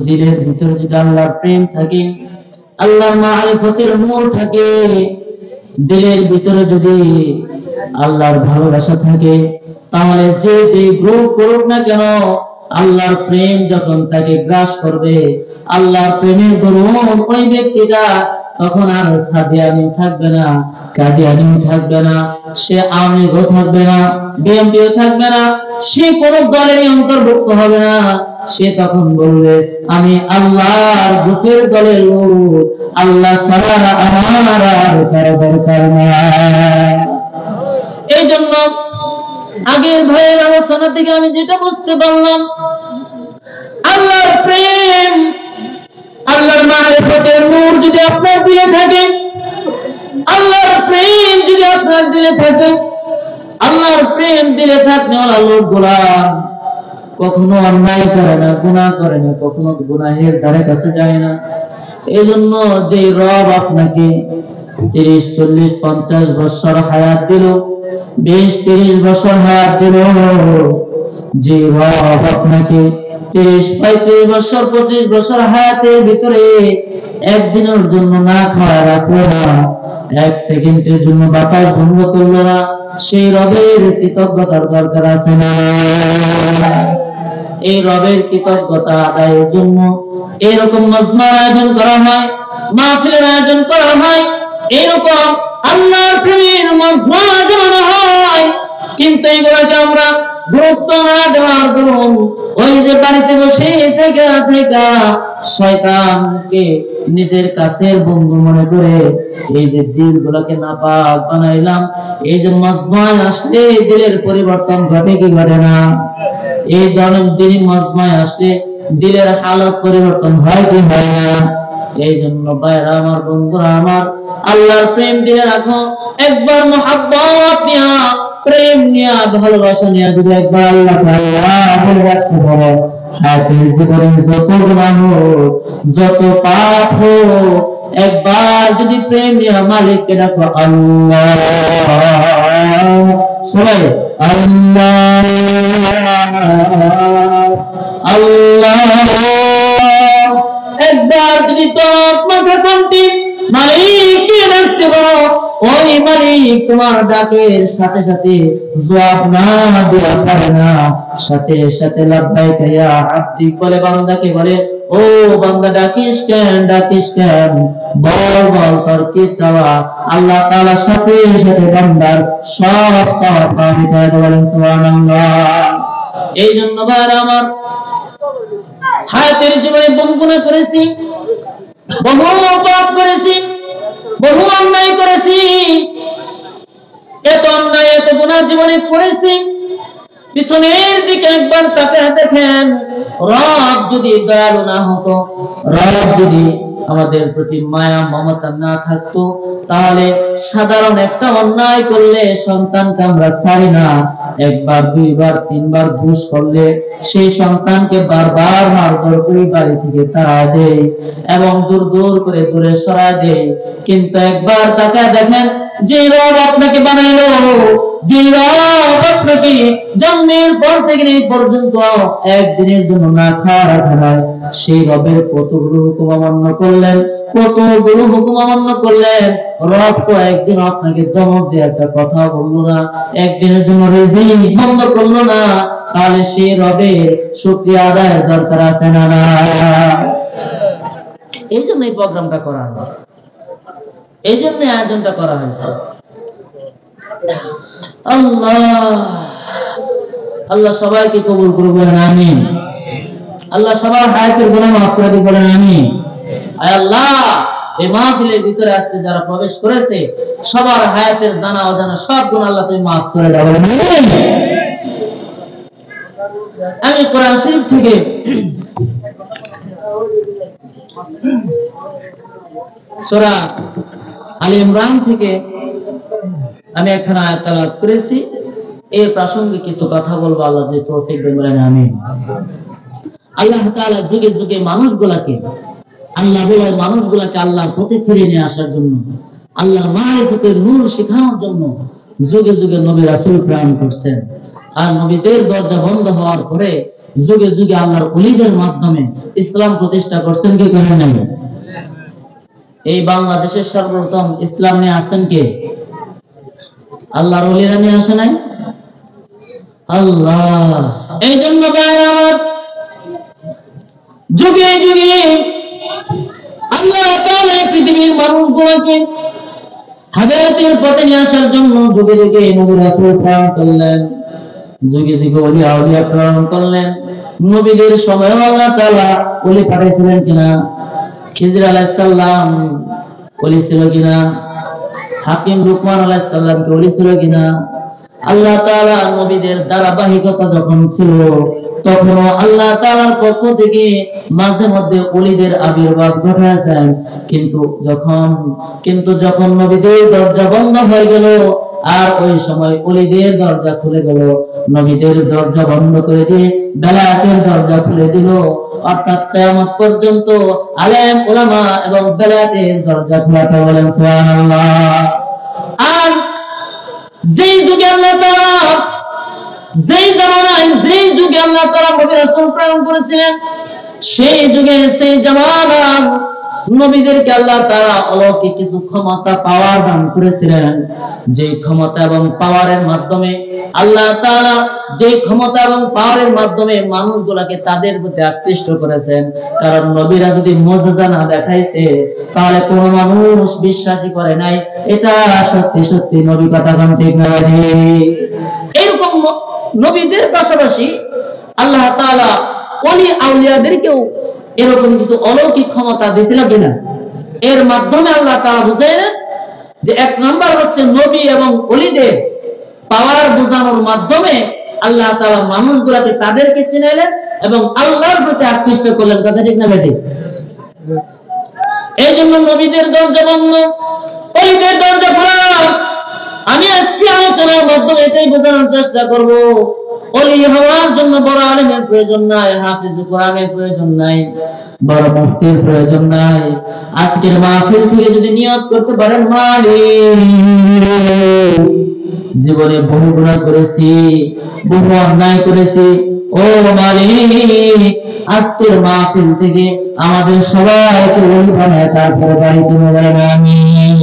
দিলের ভিতরে যদি আল্লাহর প্রেম থাকে, আল্লাহর মারিফতের নূর থাকে, দিলের ভিতরে যদি আল্লাহর ভালোবাসা থাকে, তাহলে যে যে গ্রুপ করুক না কেন, আল্লাহর প্রেম যখন তাকে গ্রাস করবে, আল্লাহর প্রেমের দরুন ওই ব্যক্তিটা তখন আর সাদিয়ানি থাকবে না, কাদিয়ানি থাকবে না, সে আওয়ামী লীগও থাকবে না, বিএনপিও থাকবে না, সে কোন দলেরই অন্তর্ভুক্ত হবে না। সে তখন বলবে আমি আল্লাহর গ্রুপের দলের লোক, আল্লাহ ছাড়া আমার আর কারো দরকার নাই। এই জন্য আগের ভাইয়ের আলোচনা থেকে আমি যেটা বুঝতে পারলাম, আল্লাহর প্রেম, আল্লাহর মারিফতের নূর যদি আপনার দিলে থাকে, আল্লাহর প্রেম যদি আপনার দিলে থাকে, আল্লাহর প্রেম দিলে থাকলে লোকগুলা কখনো অন্যায় করে না, গুনাহ করে না, কখনো গুনাহের ধারে কাছে যায় না। এই জন্য যে রব আপনাকে 30, 40, 50 বছর হায়াত দিল, 20, 30 বছর হায়াত দিল, যে রব আপনাকে 30, 35 বছর, 25 বছর হায়াতের ভিতরে একদিনের জন্য না খাওয়া রাখলো না, এক সেকেন্ডের জন্য বাতাস ভঙ্গ করলো না, সেই রবের কৃতজ্ঞতার দরকার আছে না? এই রবের কৃতজ্ঞতা আদায়ের জন্য এরকম মজমার আয়োজন করা হয়, মাহফিলের আয়োজন করা হয়, এরকম আল্লাহর প্রেমের মজমা আয়োজন হয়। কিন্তু এগুলোকে আমরা গুরুত্ব না দেওয়ার দরুন ওই যে বাড়িতে বসে থেকে শয়তানকে নিজের কাছের বন্ধু মনে করে এই যে দিলগুলোকে নাপাক বানাইলাম, এই যে মজমায় আসলে দিলের পরিবর্তন ঘটে কি ঘটে না? এই ধরনের দিন মজমায় আসলে দিলের হালত পরিবর্তন হয় কি হয় না? এই জন্য ভাইরা আমার, বন্ধুরা আমার, আল্লাহর প্রেম দিয়ে রাখো। একবার মুহাব্বত নিয়া, প্রেম নিয়া, ভালোবাসা নিয়া যদি একবার আল্লাহ বলে রাখতে পারো, হায়াতের জীবনে যত গুনাহ হোক, যত পাপ হোক, একবার যদি প্রেম নিয়া মালিককে ডাকো আল্লাহ, সবাই আল্লাহ আল্লাহ, একবার যদি তোর মাথা কান্তি মালিককে ডাকতে পারো, ওই মালিক তোমার ডাকের সাথে সাথে জবাব না দেওয়া পারে না, সাথে সাথে লাব্বাইকা ইয়া আব্দি বলে বান্দাকে বলে, ও বান্দা ডাকিস কেন, ডাকিস কেন, বল বল তোর কি চাওয়া। আল্লাহ তাআলা সাথে সাথে বান্দার সব চাওয়া পানি করে বলেন সুবহানাল্লাহ। এই জন্য ভাইরা আমার, হায়াতের জীবনে বহু গুনাহ করেছি, বহু পাপ করেছি, বহু অন্যায় করেছি, এত অন্যায় এত গুনাহ জীবনে করেছি। পিছনের দিকে একবার তাকিয়ে দেখেন, রব যদি দয়ালু না হতো, রব যদি আমাদের প্রতি মায়া মমতা না থাকতো, তাহলে সাধারণ একটা অন্যায় করলে সন্তানকে আমরা ছাড়ি না, একবার, দুইবার, তিনবার ঘুষ করলে সেই সন্তানকে বারবার মারধর করে বাড়ি থেকে তাড়া দেয় এবং দূর দূর করে দূরে সরায় দেয়। কিন্তু একবার তাকায় দেখেন, যে রব আপনাকে বানাইলো, যে রব আপনাকে জন্মের পর থেকে এই পর্যন্ত একদিনের জন্য না খাওয়া রাখা হয়, সেই রবের কতগুলো হুকুম অমান্য করলেন, কতগুলো হুকুম অমান্য করলেন। রব তো একদিন আপনাকে দমক দিয়ে একটা কথা বললো না, একদিনের জন্য রিজিক বন্ধ করলো না, তাহলে সেই রবের শুকরিয়া আদায়ের দরকার আছে না? এই জন্য এই প্রোগ্রামটা করা হয়েছে, এই জন্য আয়োজনটা করা হয়েছে। আল্লাহ আল্লাহ সবাইকে কবুল করুন, বলেন আমিন। আল্লাহ সবার হায়াতের গুনাহ মাফ করে দিন, বলেন আমিন। আয় আল্লাহ, এই মাহফিলের ভিতরে আজকে যারা প্রবেশ করেছে, সবার হায়াতের জানা অজানা সব গুনাহ আল্লাহ তুমি মাফ করে দাও, বলেন আমিন। আমি কোরআন শরীফ থেকে সূরা আলে ইমরান থেকে আমি একখানা আয়াত তেলাওয়াত করেছি, এর প্রাসঙ্গিক কিছু কথা বলবো, আল্লাহ যে তৌফিক দেন, বলেন আমিন। আল্লাহ তাআলা যুগে যুগে মানুষগুলাকে, আল্লাহ বলে মানুষগুলাকে আল্লাহর পথে ফিরিয়ে নিয়ে আসার জন্য, আল্লাহর মারিফতের নূর শেখানোর জন্য যুগে যুগে নবী রাসূল প্রেরণ করছেন। আর নবীদের দরজা বন্ধ হওয়ার পরে যুগে যুগে আল্লাহর ওলিদের মাধ্যমে ইসলাম প্রতিষ্ঠা করছেন কে করেন নাই? এই বাংলাদেশের সর্বপ্রথম ইসলাম নিয়ে আসছেন কে? আল্লাহর ওলিরা নিয়ে আসে নাই? আল্লাহ। এই জন্য আমার যুগে যুগে আল্লাহ তাআলা পৃথিবীর মানুষগুলোকে হেদায়েতের পথে নিয়ে আসার জন্য যুগে যুগে নবী রাসূল প্রেরণ করলেন, যুগে যুগে ওলি আউলিয়া প্রেরণ করলেন। নবীদের সময় আল্লাহ তাআলা ওলি পাঠিয়েছিলেন কিনা? খিজর আলাইহিস সালাম ওলি ছিল কিনা? হাকিম লুকমান আলাইহিস সালাম কে ওলি ছিল কিনা? আল্লাহ তাআলা নবীদের ধারাবাহিকতা যখন ছিল তখন আল্লাহ তাআলার পক্ষ থেকে মাঝে মধ্যে ওলিদের আবির্ভাব ঘটাইছেন, কিন্তু যখন নবীদের দরজা বন্ধ হয়ে গেল আর ওই সময় ওলিদের দরজা খুলে গেল, নবীদের দরজা বন্ধ করে দিয়ে বেলায়েতের দরজা খুলে দিল। অর্থাৎ কিয়ামত পর্যন্ত আলেম উলামা এবং বেলায়েতের দরজা খোলা। বলেন সুবহানাল্লাহ। আর যেই যুগে আল্লাহ তাআলা যেই জামানায় যেই যুগে আল্লাহ তাআলা নবী রাসূল প্রেরণ করেছিলেন সেই যুগে সেই জামানার নবীদেরকে আল্লাহ তাআলা অলৌকিক কিছু ক্ষমতা পাওয়ার দান করেছিলেন, যে ক্ষমতা এবং পাওয়ারের মাধ্যমে আল্লাহ তাআলা যে ক্ষমতা এবং পাওয়ারের মাধ্যমে মানুষগুলোকে তাদের প্রতি আকৃষ্ট করেছেন। কারণ নবীরা যদি মুজিজা না দেখাইছে তাহলে কোন মানুষ বিশ্বাসই করে নাই এটা সত্যি সত্যি নবী কথা কোন ঠিক না। এরকম নবীদের পাশাপাশি আল্লাহ তাআলা ওলি আউলিয়াদেরকেও এরকম কিছু অলৌকিক ক্ষমতা দিয়েছিল কিনা? এর মাধ্যমে আল্লাহ তাআলা বুঝাইলেন যে এক নাম্বার হচ্ছে নবী এবং ওলিদের পাওয়ার বোঝানোর মাধ্যমে আল্লাহ তাআলা মানুষগুলোকে তাদেরকে চিনাইলেন এবং আল্লাহর প্রতি আকৃষ্ট করলেন। কথা ঠিক না বেঠিক? এই জন্য নবীদের দরজা বন্ধ, ওলিদের দরজা খোলা। আমি আজকে আলোচনার মাধ্যমে এটাই বোঝানোর চেষ্টা করব, ওলি হওয়ার জন্য বড় আলেমের প্রয়োজন নাই, হাফিজ কোরআনের প্রয়োজন নাই, বড় মুফতির প্রয়োজন নাই। আজকের মাহফিল থেকে যদি নিয়ত করতে পারেন মালিক জীবনে বহু গুনাহ করেছি, বহু অন্যায় করেছি, ও মালিক আজকের মাহফিল থেকে আমাদের সবাইকে ওলি বানায় তারপরে বাড়িতে বলেন আমিন।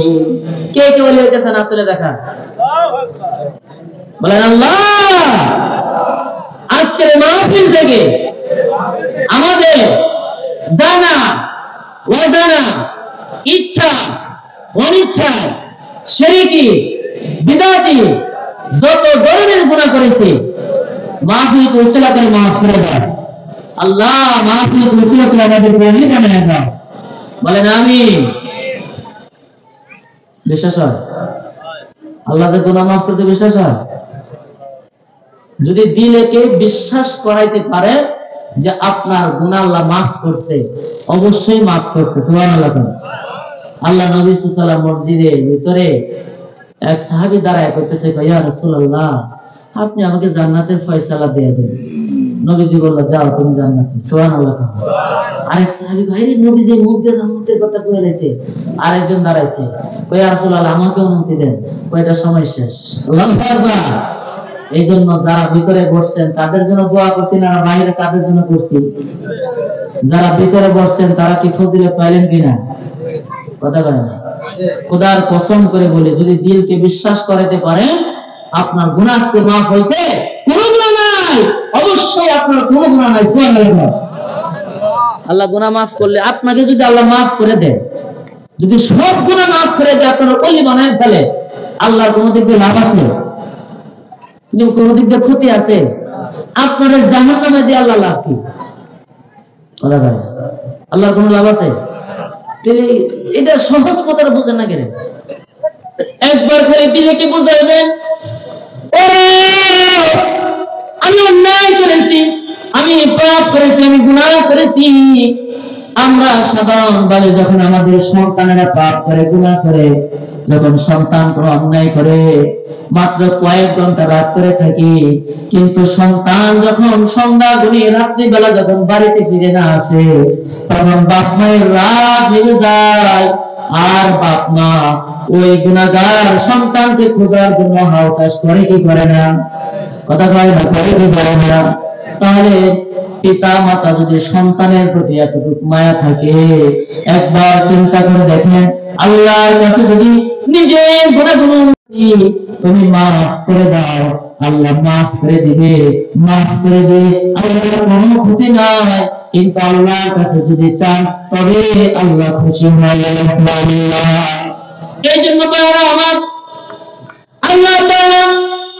কে কে ওলি হইতেছেন আসলে দেখা বলেন আল্লাহ। আজকের মাহফিল থেকে আমাদের জানা অজানা ইচ্ছা অনিচ্ছা শিরকি বিদআতি যত ধরনের গুনাহ করেছি মাহফিল উসিলা করে মাফ করে দাও আল্লাহ। মাহফিল উসিলা করে আমাদের ওলি বানায় দাও। বলেন আমিন। বিশ্বাস হয় আল্লাহ যে গুনাহ মাফ করতে? বিশ্বাস হয়? যদি দিলেকে বিশ্বাস করাইতে পারে যে আপনার গুনাহ আল্লাহ মাফ করছে, অবশ্যই মাফ করছে। সুবহানাল্লাহ। আল্লাহ নবী সাল্লাল্লাহু আলাইহি ওয়াসাল্লাম মসজিদের ভিতরে এক সাহাবী দাঁড়ায় কইতেছে, ইয়া রাসূলুল্লাহ আপনি আমাকে জান্নাতের ফয়সালা দিয়ে দেন। নবীজি বলল যাও তুমি জান্নাতে। সুবহানাল্লাহ। আরেক সাহাবী কয় আরে নবীজি মুখ দিয়ে জান্নাতের কথা কইয়া লাইছে। আরেকজন দাঁড়াইছে, কয় ইয়া রাসূলুল্লাহ আমাকে অনুমতি দেন। কয়টা সময় শেষ। আল্লাহু আকবার। এই জন্য যারা ভিতরে বসছেন তাদের জন্য দোয়া করছি না বাইরে তাদের জন্য করছি? যারা ভিতরে বসছেন তারা কি ফজিলত পাইলেন কিনা? কথা বলেন না। খোদার কসম করে বলি যদি দিলকে বিশ্বাস করাতে পারেন আপনার গুনাহ কি মাফ হয়েছে? কোনো গুনাহ নাই, অবশ্যই আপনার কোনো গুনাহ নাই। সুবহানাল্লাহ। আল্লাহ গুনাহ মাফ করলে আপনাকে যদি আল্লাহ মাফ করে দেয়, যদি সব গুনাহ মাফ করে দেয় আপনার ওলি বানায় ফেলে, আল্লাহর কোনো দিক দিয়ে লাভ আছে? কোন দিক দিয়ে ক্ষতি আছে? আপনার জাহান্নামে দিয়ে আল্লাহ লাভ কি? কথা বলেন আল্লাহর কোন লাভ আছে? এটা সহজ কথা বুঝেন না কেন? একবার খালি দিলেকে বুঝাইবেন আমি অন্যায় করেছি, আমি পাপ করেছি, আমি গুনাহ করেছি। আমরা সাধারণভাবে যখন আমাদের সন্তানেরা পাপ করে গুনাহ করে, যখন সন্তান কোনো অন্যায় করে মাত্র কয়েক ঘন্টা রাত করে থাকি, কিন্তু সন্তান যখন সন্ধ্যা ঘনিয়ে রাত্রিবেলা যখন বাড়িতে ফিরে না আসে তখন বাপ মায়ের রাত ভেঙে যায়। আর বাপ মা ওই গুনাহগার সন্তানকে খোঁজার জন্য হাওতাশ করে কি করে না? কথা কয় না? করে কি করে না? তাহলে পিতা মাতা যদি সন্তানের প্রতি এতটুকু মায়া থাকে, একবার চিন্তা করে দেখেন আল্লাহর কাছে যদি নিজের গুনাহগুলো তুমি মাফ করে দাও, আল্লাহ মাফ করে দিবে, মাফ করে দিয়ে আল্লাহর কোনো ক্ষতি নাই। কিন্তু আল্লাহর কাছে যদি চান তবে আল্লাহ খুশি হয়। এই জন্য আমার আল্লাহ তাআলা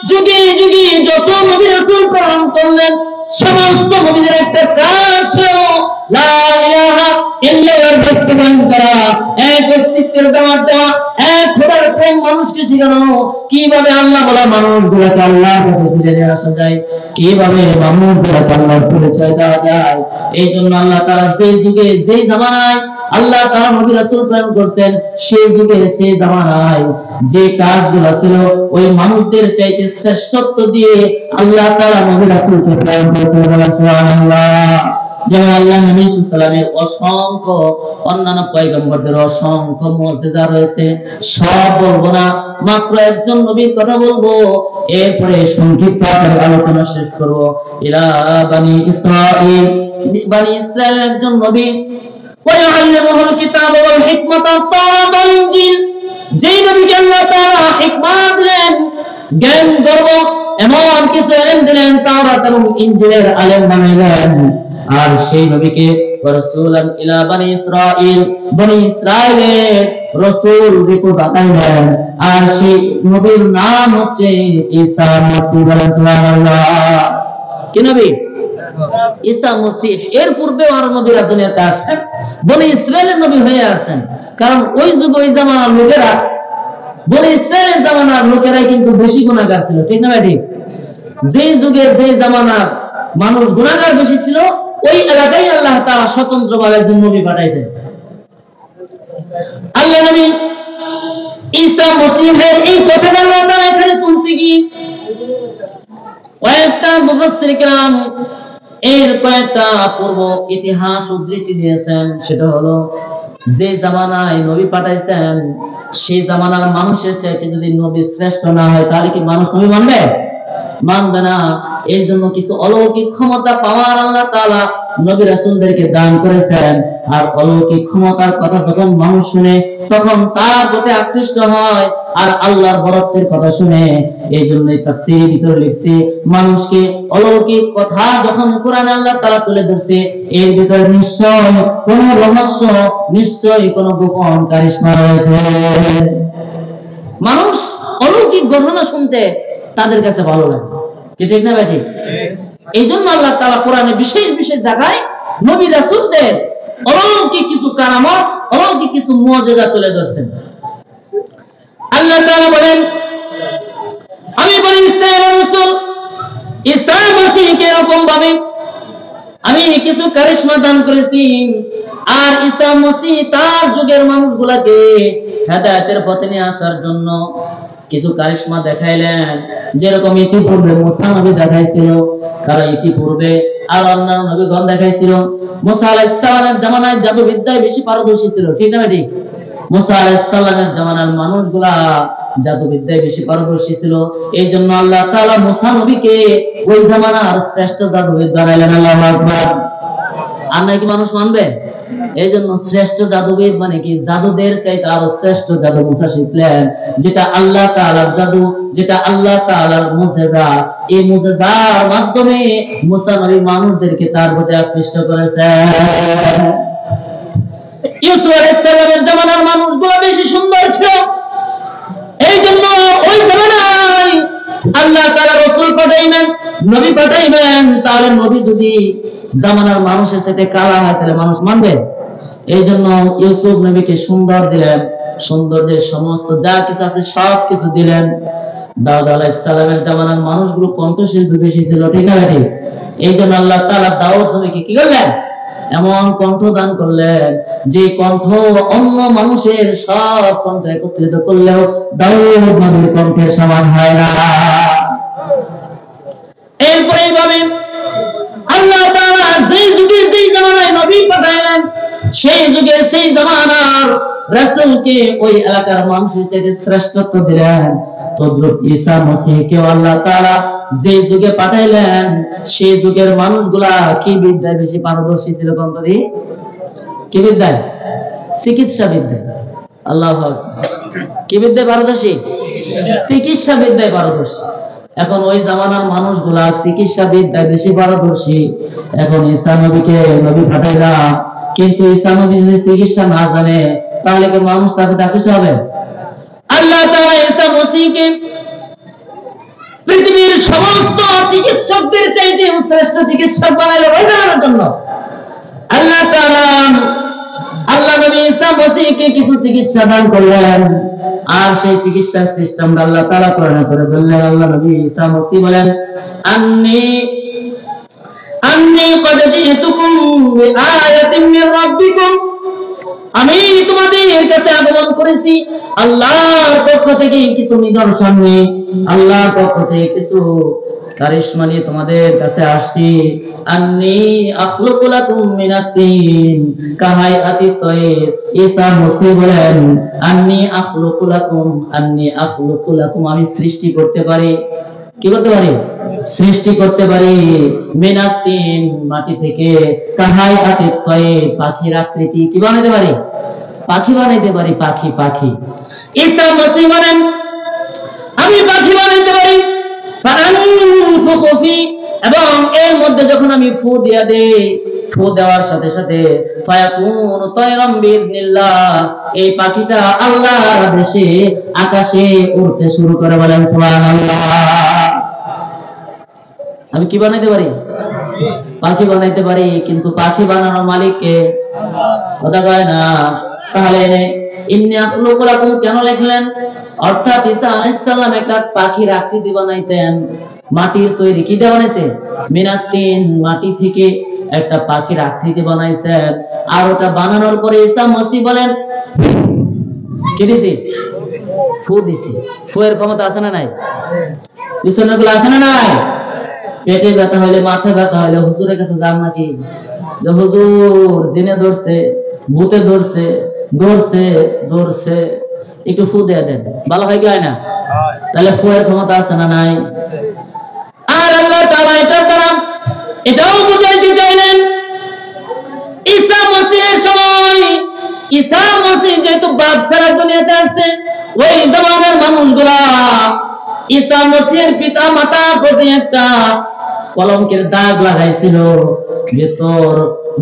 যুগে যুগে যত নবী রাসূল প্রেরণ করলেন, সমস্ত নবীদের একটা কাজ ছিল লা ইলাহা ইল্লাল্লাহর বাস্তবায়ন করা, এক অস্তিত্বের দাওয়াত দেওয়া, এক খোদার প্রেম মানুষকে শেখানো, কিভাবে আল্লাহ বলা মানুষগুলোকে আল্লাহর কাছে ফিরে নিয়ে আসা যায়, কিভাবে মানুষগুলোকে আল্লাহর পরিচয় দেওয়া যায়। এই জন্য আল্লাহ তাআলা সেই যুগে যেই জামানায় আল্লাহ তাআলা নবী রাসূল প্রেরণ করছেন, সেই যুগে সেই জামানায় যে কাজগুলো ছিল ওই মানুষদের চাইতে শ্রেষ্ঠত্ব দিয়ে আল্লাহ তাআলা নবী রাসূলকে প্রেরণ করেছেন। সুবহানাল্লাহ। যেমন আল্লাহ নবী সাল্লাল্লাহু আলাইহি ওয়াসাল্লামের অসংখ্য, অন্যান্য পয়গম্বরদের অসংখ্য মুজিজা রয়েছে, সব বলবো না, মাত্র একজন নবীর কথা বলবো, এরপরে সংক্ষিপ্ত আলোচনা শেষ করব। ইলা বানি ইসরাঈল, বানি ইসরাঈলের একজন নবী, ওয়ায়ুআল্লিমুহুল কিতাব ওয়াল হিকমাতা ওয়াত ওয়াল ইনজিল, যেই নবীকে আল্লাহ তাআলা হিকমত দিলেন, জ্ঞান গর্ব এমন কিছু ইলম দিলেন, তাওরাত এবং ইনজিলের আলেম বানাইলেন। আর সেই নবীকে রাসূলান ইলা বানি ইসরাঈল, বনি ইসরাঈলের রাসূল রূপে বানাইলেন। আর সেই নবীর নাম হচ্ছে ঈসা মসিহ। সুবহানাল্লাহ। কি নবী? ঈসা মসিহ। এর পূর্বে আর নবীরা দুনিয়াতে আসেন, বনি ইসরাঈলের নবী হয়ে আসেন। কারণ ওই যুগ ওই জামানার লোকেরা, বনি ইসরাঈলের জামানার লোকেরাই কিন্তু বেশি গুনাহগার ছিল, ঠিক না ভাই? ঠিক। যে যুগে যে জামানার মানুষ গুনাহগার বেশি ছিল, ওই এলাকায় আল্লাহ তাআলা স্বতন্ত্রভাবে একজন নবী পাঠাইতেন। আল্লাহ নবী ঈসা মসিহের এই কথাটা আল্লাহ তাআলা এখানে তুলতে গিয়ে কয়েকটা মুফাসসির কিরাম এর কয়েকটা পূর্ব ইতিহাস উদ্ধৃতি দিয়েছেন। সেটা হলো, যে জামানায় নবী পাঠাইছেন সেই জামানার মানুষের চাইতে যদি নবী শ্রেষ্ঠ না হয়, তাহলে কি মানুষ নবী মানবে? মানবে না। এই জন্য কিছু অলৌকিক ক্ষমতা পাওয়ার আল্লাহ তাআলা নবী রাসূলদেরকে দান করেছেন। আর অলৌকিক ক্ষমতার কথা যখন মানুষ শুনে, তখন তার প্রতি আকৃষ্ট হয় আর আল্লাহর বরত্বের কথা শুনে। এই জন্যই তাফসীরের ভিতরে লিখছে, মানুষকে অলৌকিক কথা যখন কোরআনে আল্লাহ তাআলা তুলে ধরছে, এর ভিতরে নিশ্চয় কোন রহস্য, নিশ্চয় কোন গোপন কারিশমা রয়েছে। মানুষ অলৌকিক ঘটনা শুনতে তাদের কাছে ভালো লাগে, ঠিক না ভাই? ঠিক। এই জন্য আল্লাহ তাআলা কোরআনে বিশেষ বিশেষ জায়গায় নবী রাসূলদের অলৌকিক কিছু কারামত, অলৌকিক কিছু মুজিজা তুলে ধরছেন। আল্লাহ তাআলা বলেন, আমি বলি ইসরাঈলের রাসূল ঈসা মসিহকে এরকম ভাবে আমি কিছু কারিশমা দান করেছি। আর ঈসা মসিহ তার যুগের মানুষগুলোকে হেদায়েতের পথে নিয়ে আসার জন্য কিছু কারিশমা দেখাইলেন, যেরকম ইতিপূর্বে মুসা নবী দেখাইছিল, কারণ ইতিপূর্বে আর অন্যান্য নবীগণ দেখাইছিল। মুসা আলাইহিস সালামের জামানায় জাদুবিদ্যায় বেশি পারদর্শী ছিল, ঠিক না ঠিক? মুসা আলাইহিস সালামের জামানার মানুষগুলা জাদুবিদ্যায় বেশি পারদর্শী ছিল। এই জন্য আল্লাহ তাআলা মুসা নবীকে ওই জামানার শ্রেষ্ঠ জাদুবিদ বানাইলেন। আল্লাহু আকবার। আর নাকি মানুষ মানবে? এই জন্য শ্রেষ্ঠ জাদুবিদ মানে কি, জাদুদের চাইতে আরো শ্রেষ্ঠ জাদু মুসা শিখলেন, যেটা আল্লাহ তাআলার জাদু, যেটা আল্লাহ তাআলার মুজিজা। এই মুজিজার মাধ্যমে মুসা নবী মানুষদেরকে তার প্রতি আকৃষ্ট করেছেন। ইউসুফ আলাইহিস সালামের জামানার মানুষগুলো বেশি সুন্দর ছিল, এই জন্য ওই জামানায় আল্লাহ তাআলা রাসূল পাঠাইবেন, নবী পাঠাইবেন। তাহলে নবী যদি জামানার মানুষের সাথে কালা হয়, তাহলে মানুষ মানবে? এই জন্য ইউসুফ নবীকে সুন্দর দিলেন, সৌন্দর্যের সমস্ত যা কিছু আছে সব কিছু দিলেন। দাউদ আলাইহিস সালামের জামানার মানুষগুলো কণ্ঠশিল্পী বেশি ছিল, ঠিক না ঠিক? এই জন্য আল্লাহ তাআলা দাউদ নবীকে কি করলেন? এমন কণ্ঠ দান করলেন যে কণ্ঠ অন্য মানুষের সব কণ্ঠ একত্রিত করলেও দাউদ নবীর কণ্ঠের সমান হয় না। এরপরে এইভাবে আল্লাহ তাআলা যেই যুগে যেই জামানায় নবী পাঠাইলেন, সেই যুগে সেই জামানার রাসূলকে ওই এলাকার মানুষের চাইতে শ্রেষ্ঠত্ব দিলেন। তদ্রুপ ঈসা মসিহকেও আল্লাহ তাআলা যে যুগে পাঠাইলেন সেই যুগের মানুষগুলা কি বিদ্যায় বেশি পারদর্শী ছিল কোনটি? কি বিদ্যায়? চিকিৎসা বিদ্যায়। আল্লাহু আকবার। কি বিদ্যায় পারদর্শী? চিকিৎসা বিদ্যায় পারদর্শী। এখন ওই জামানার মানুষগুলা চিকিৎসা বিদ্যায় বেশি পারদর্শী। এখন ঈসা নবীকে নবী পাঠাইলা, কিন্তু ঈসা নবী যদি চিকিৎসা না জানে তাহলে কি মানুষ তাকে আকৃষ্ট হবে? আল্লাহ তাআলা ঈসা মসিহকে পৃথিবীর সমস্ত চিকিৎসকদের চাইতে শ্রেষ্ঠ চিকিৎসক বানাইলেন ওই জানার জন্য। আল্লাহ তাআলা আল্লাহ নবী ঈসা মসিহকে কিছু চিকিৎসা দান করলেন, আর সেই চিকিৎসার সিস্টেম আল্লাহ তাআলা কোরআনে করে বললেন। আল্লাহ নবী ঈসা মসিহ বলেন, আন্নী ক্বাদ জিতুকুম বিআয়াতিন মির রাব্বিকুম, আমি তোমাদের কাছে আগমন করেছি আল্লাহর পক্ষ থেকে কিছু নিদর্শন নিয়ে, আল্লাহর পক্ষ থেকে কিছু কারিশমা নিয়ে তোমাদের কাছে আসছি। আন্নী আখলুকু লাকুম মিনাত তিন কাহায়াতিত তায়র। ঈসা মসিহ বলেন, আন্নী আখলুকু লাকুম, আমি সৃষ্টি করতে পারি। কি করতে পারি? সৃষ্টি করতে পারি। মিনাত তিন, মাটি থেকে। কাহায়াতিত তায়র, পাখির আকৃতি কি বানাইতে পারি? পাখি বানাইতে পারি। পাখি। ঈসা মসিহ বলেন, আমি পাখি বানাইতে পারি। এবং এর মধ্যে যখন আমি ফু দিয়া দেই, ফু দেওয়ার সাথে সাথে ফায়াকুনু তায়রাম বিইذنিল্লাহ, এই পাখিটা আল্লাহর আদেশে আকাশে উড়তে শুরু করে। বলেন সুবহানাল্লাহ। আমি কি বানাইতে পারি? পাখি বানাইতে পারি, কিন্তু পাখি বানানোর মালিক কে? কথা কয় না। তাহলে ইন্নী আখলুকু লাকুম কেন লিখলেন? অর্থাৎ ঈসা আলাইহিস সালাম একটা পাখির আকৃতি বানাইতেন, মাটির তৈরি। কি দিয়ে বানাইছে? মিনাত তিন, মাটি থেকে একটা পাখির আকৃতি বানাইছেন। আর ওটা বানানোর পরে ঈসা মসিহ বলেন, কি দিছি? ফু দিছি। ফুয়ের ক্ষমতা আছে না নাই? পিছনেরগুলো আছে না নাই? পেটে ব্যথা হইলে, মাথা ব্যথা হইলে হুজুরের কাছে যান নাকি? যে হুজুর জিনে ধরছে, ভূতে ধরছে, একটু ফু দিয়ে দেন, ভালো হয় কি হয় না? তাহলে ফুয়ের ক্ষমতা আছে না নাই? আর আল্লাহ তাআলা এটার দ্বারা এটাও বুঝাইতে চাইলেন, ঈসা মসিহের সময়, ঈসা মসিহ যেহেতু বাপ ছাড়া দুনিয়াতে আসছে, ওই জামানার মানুষগুলা ঈসা মসিহের পিতা মাতার প্রতি একটা কলঙ্কের দাগ লাগাইছিল যে তোর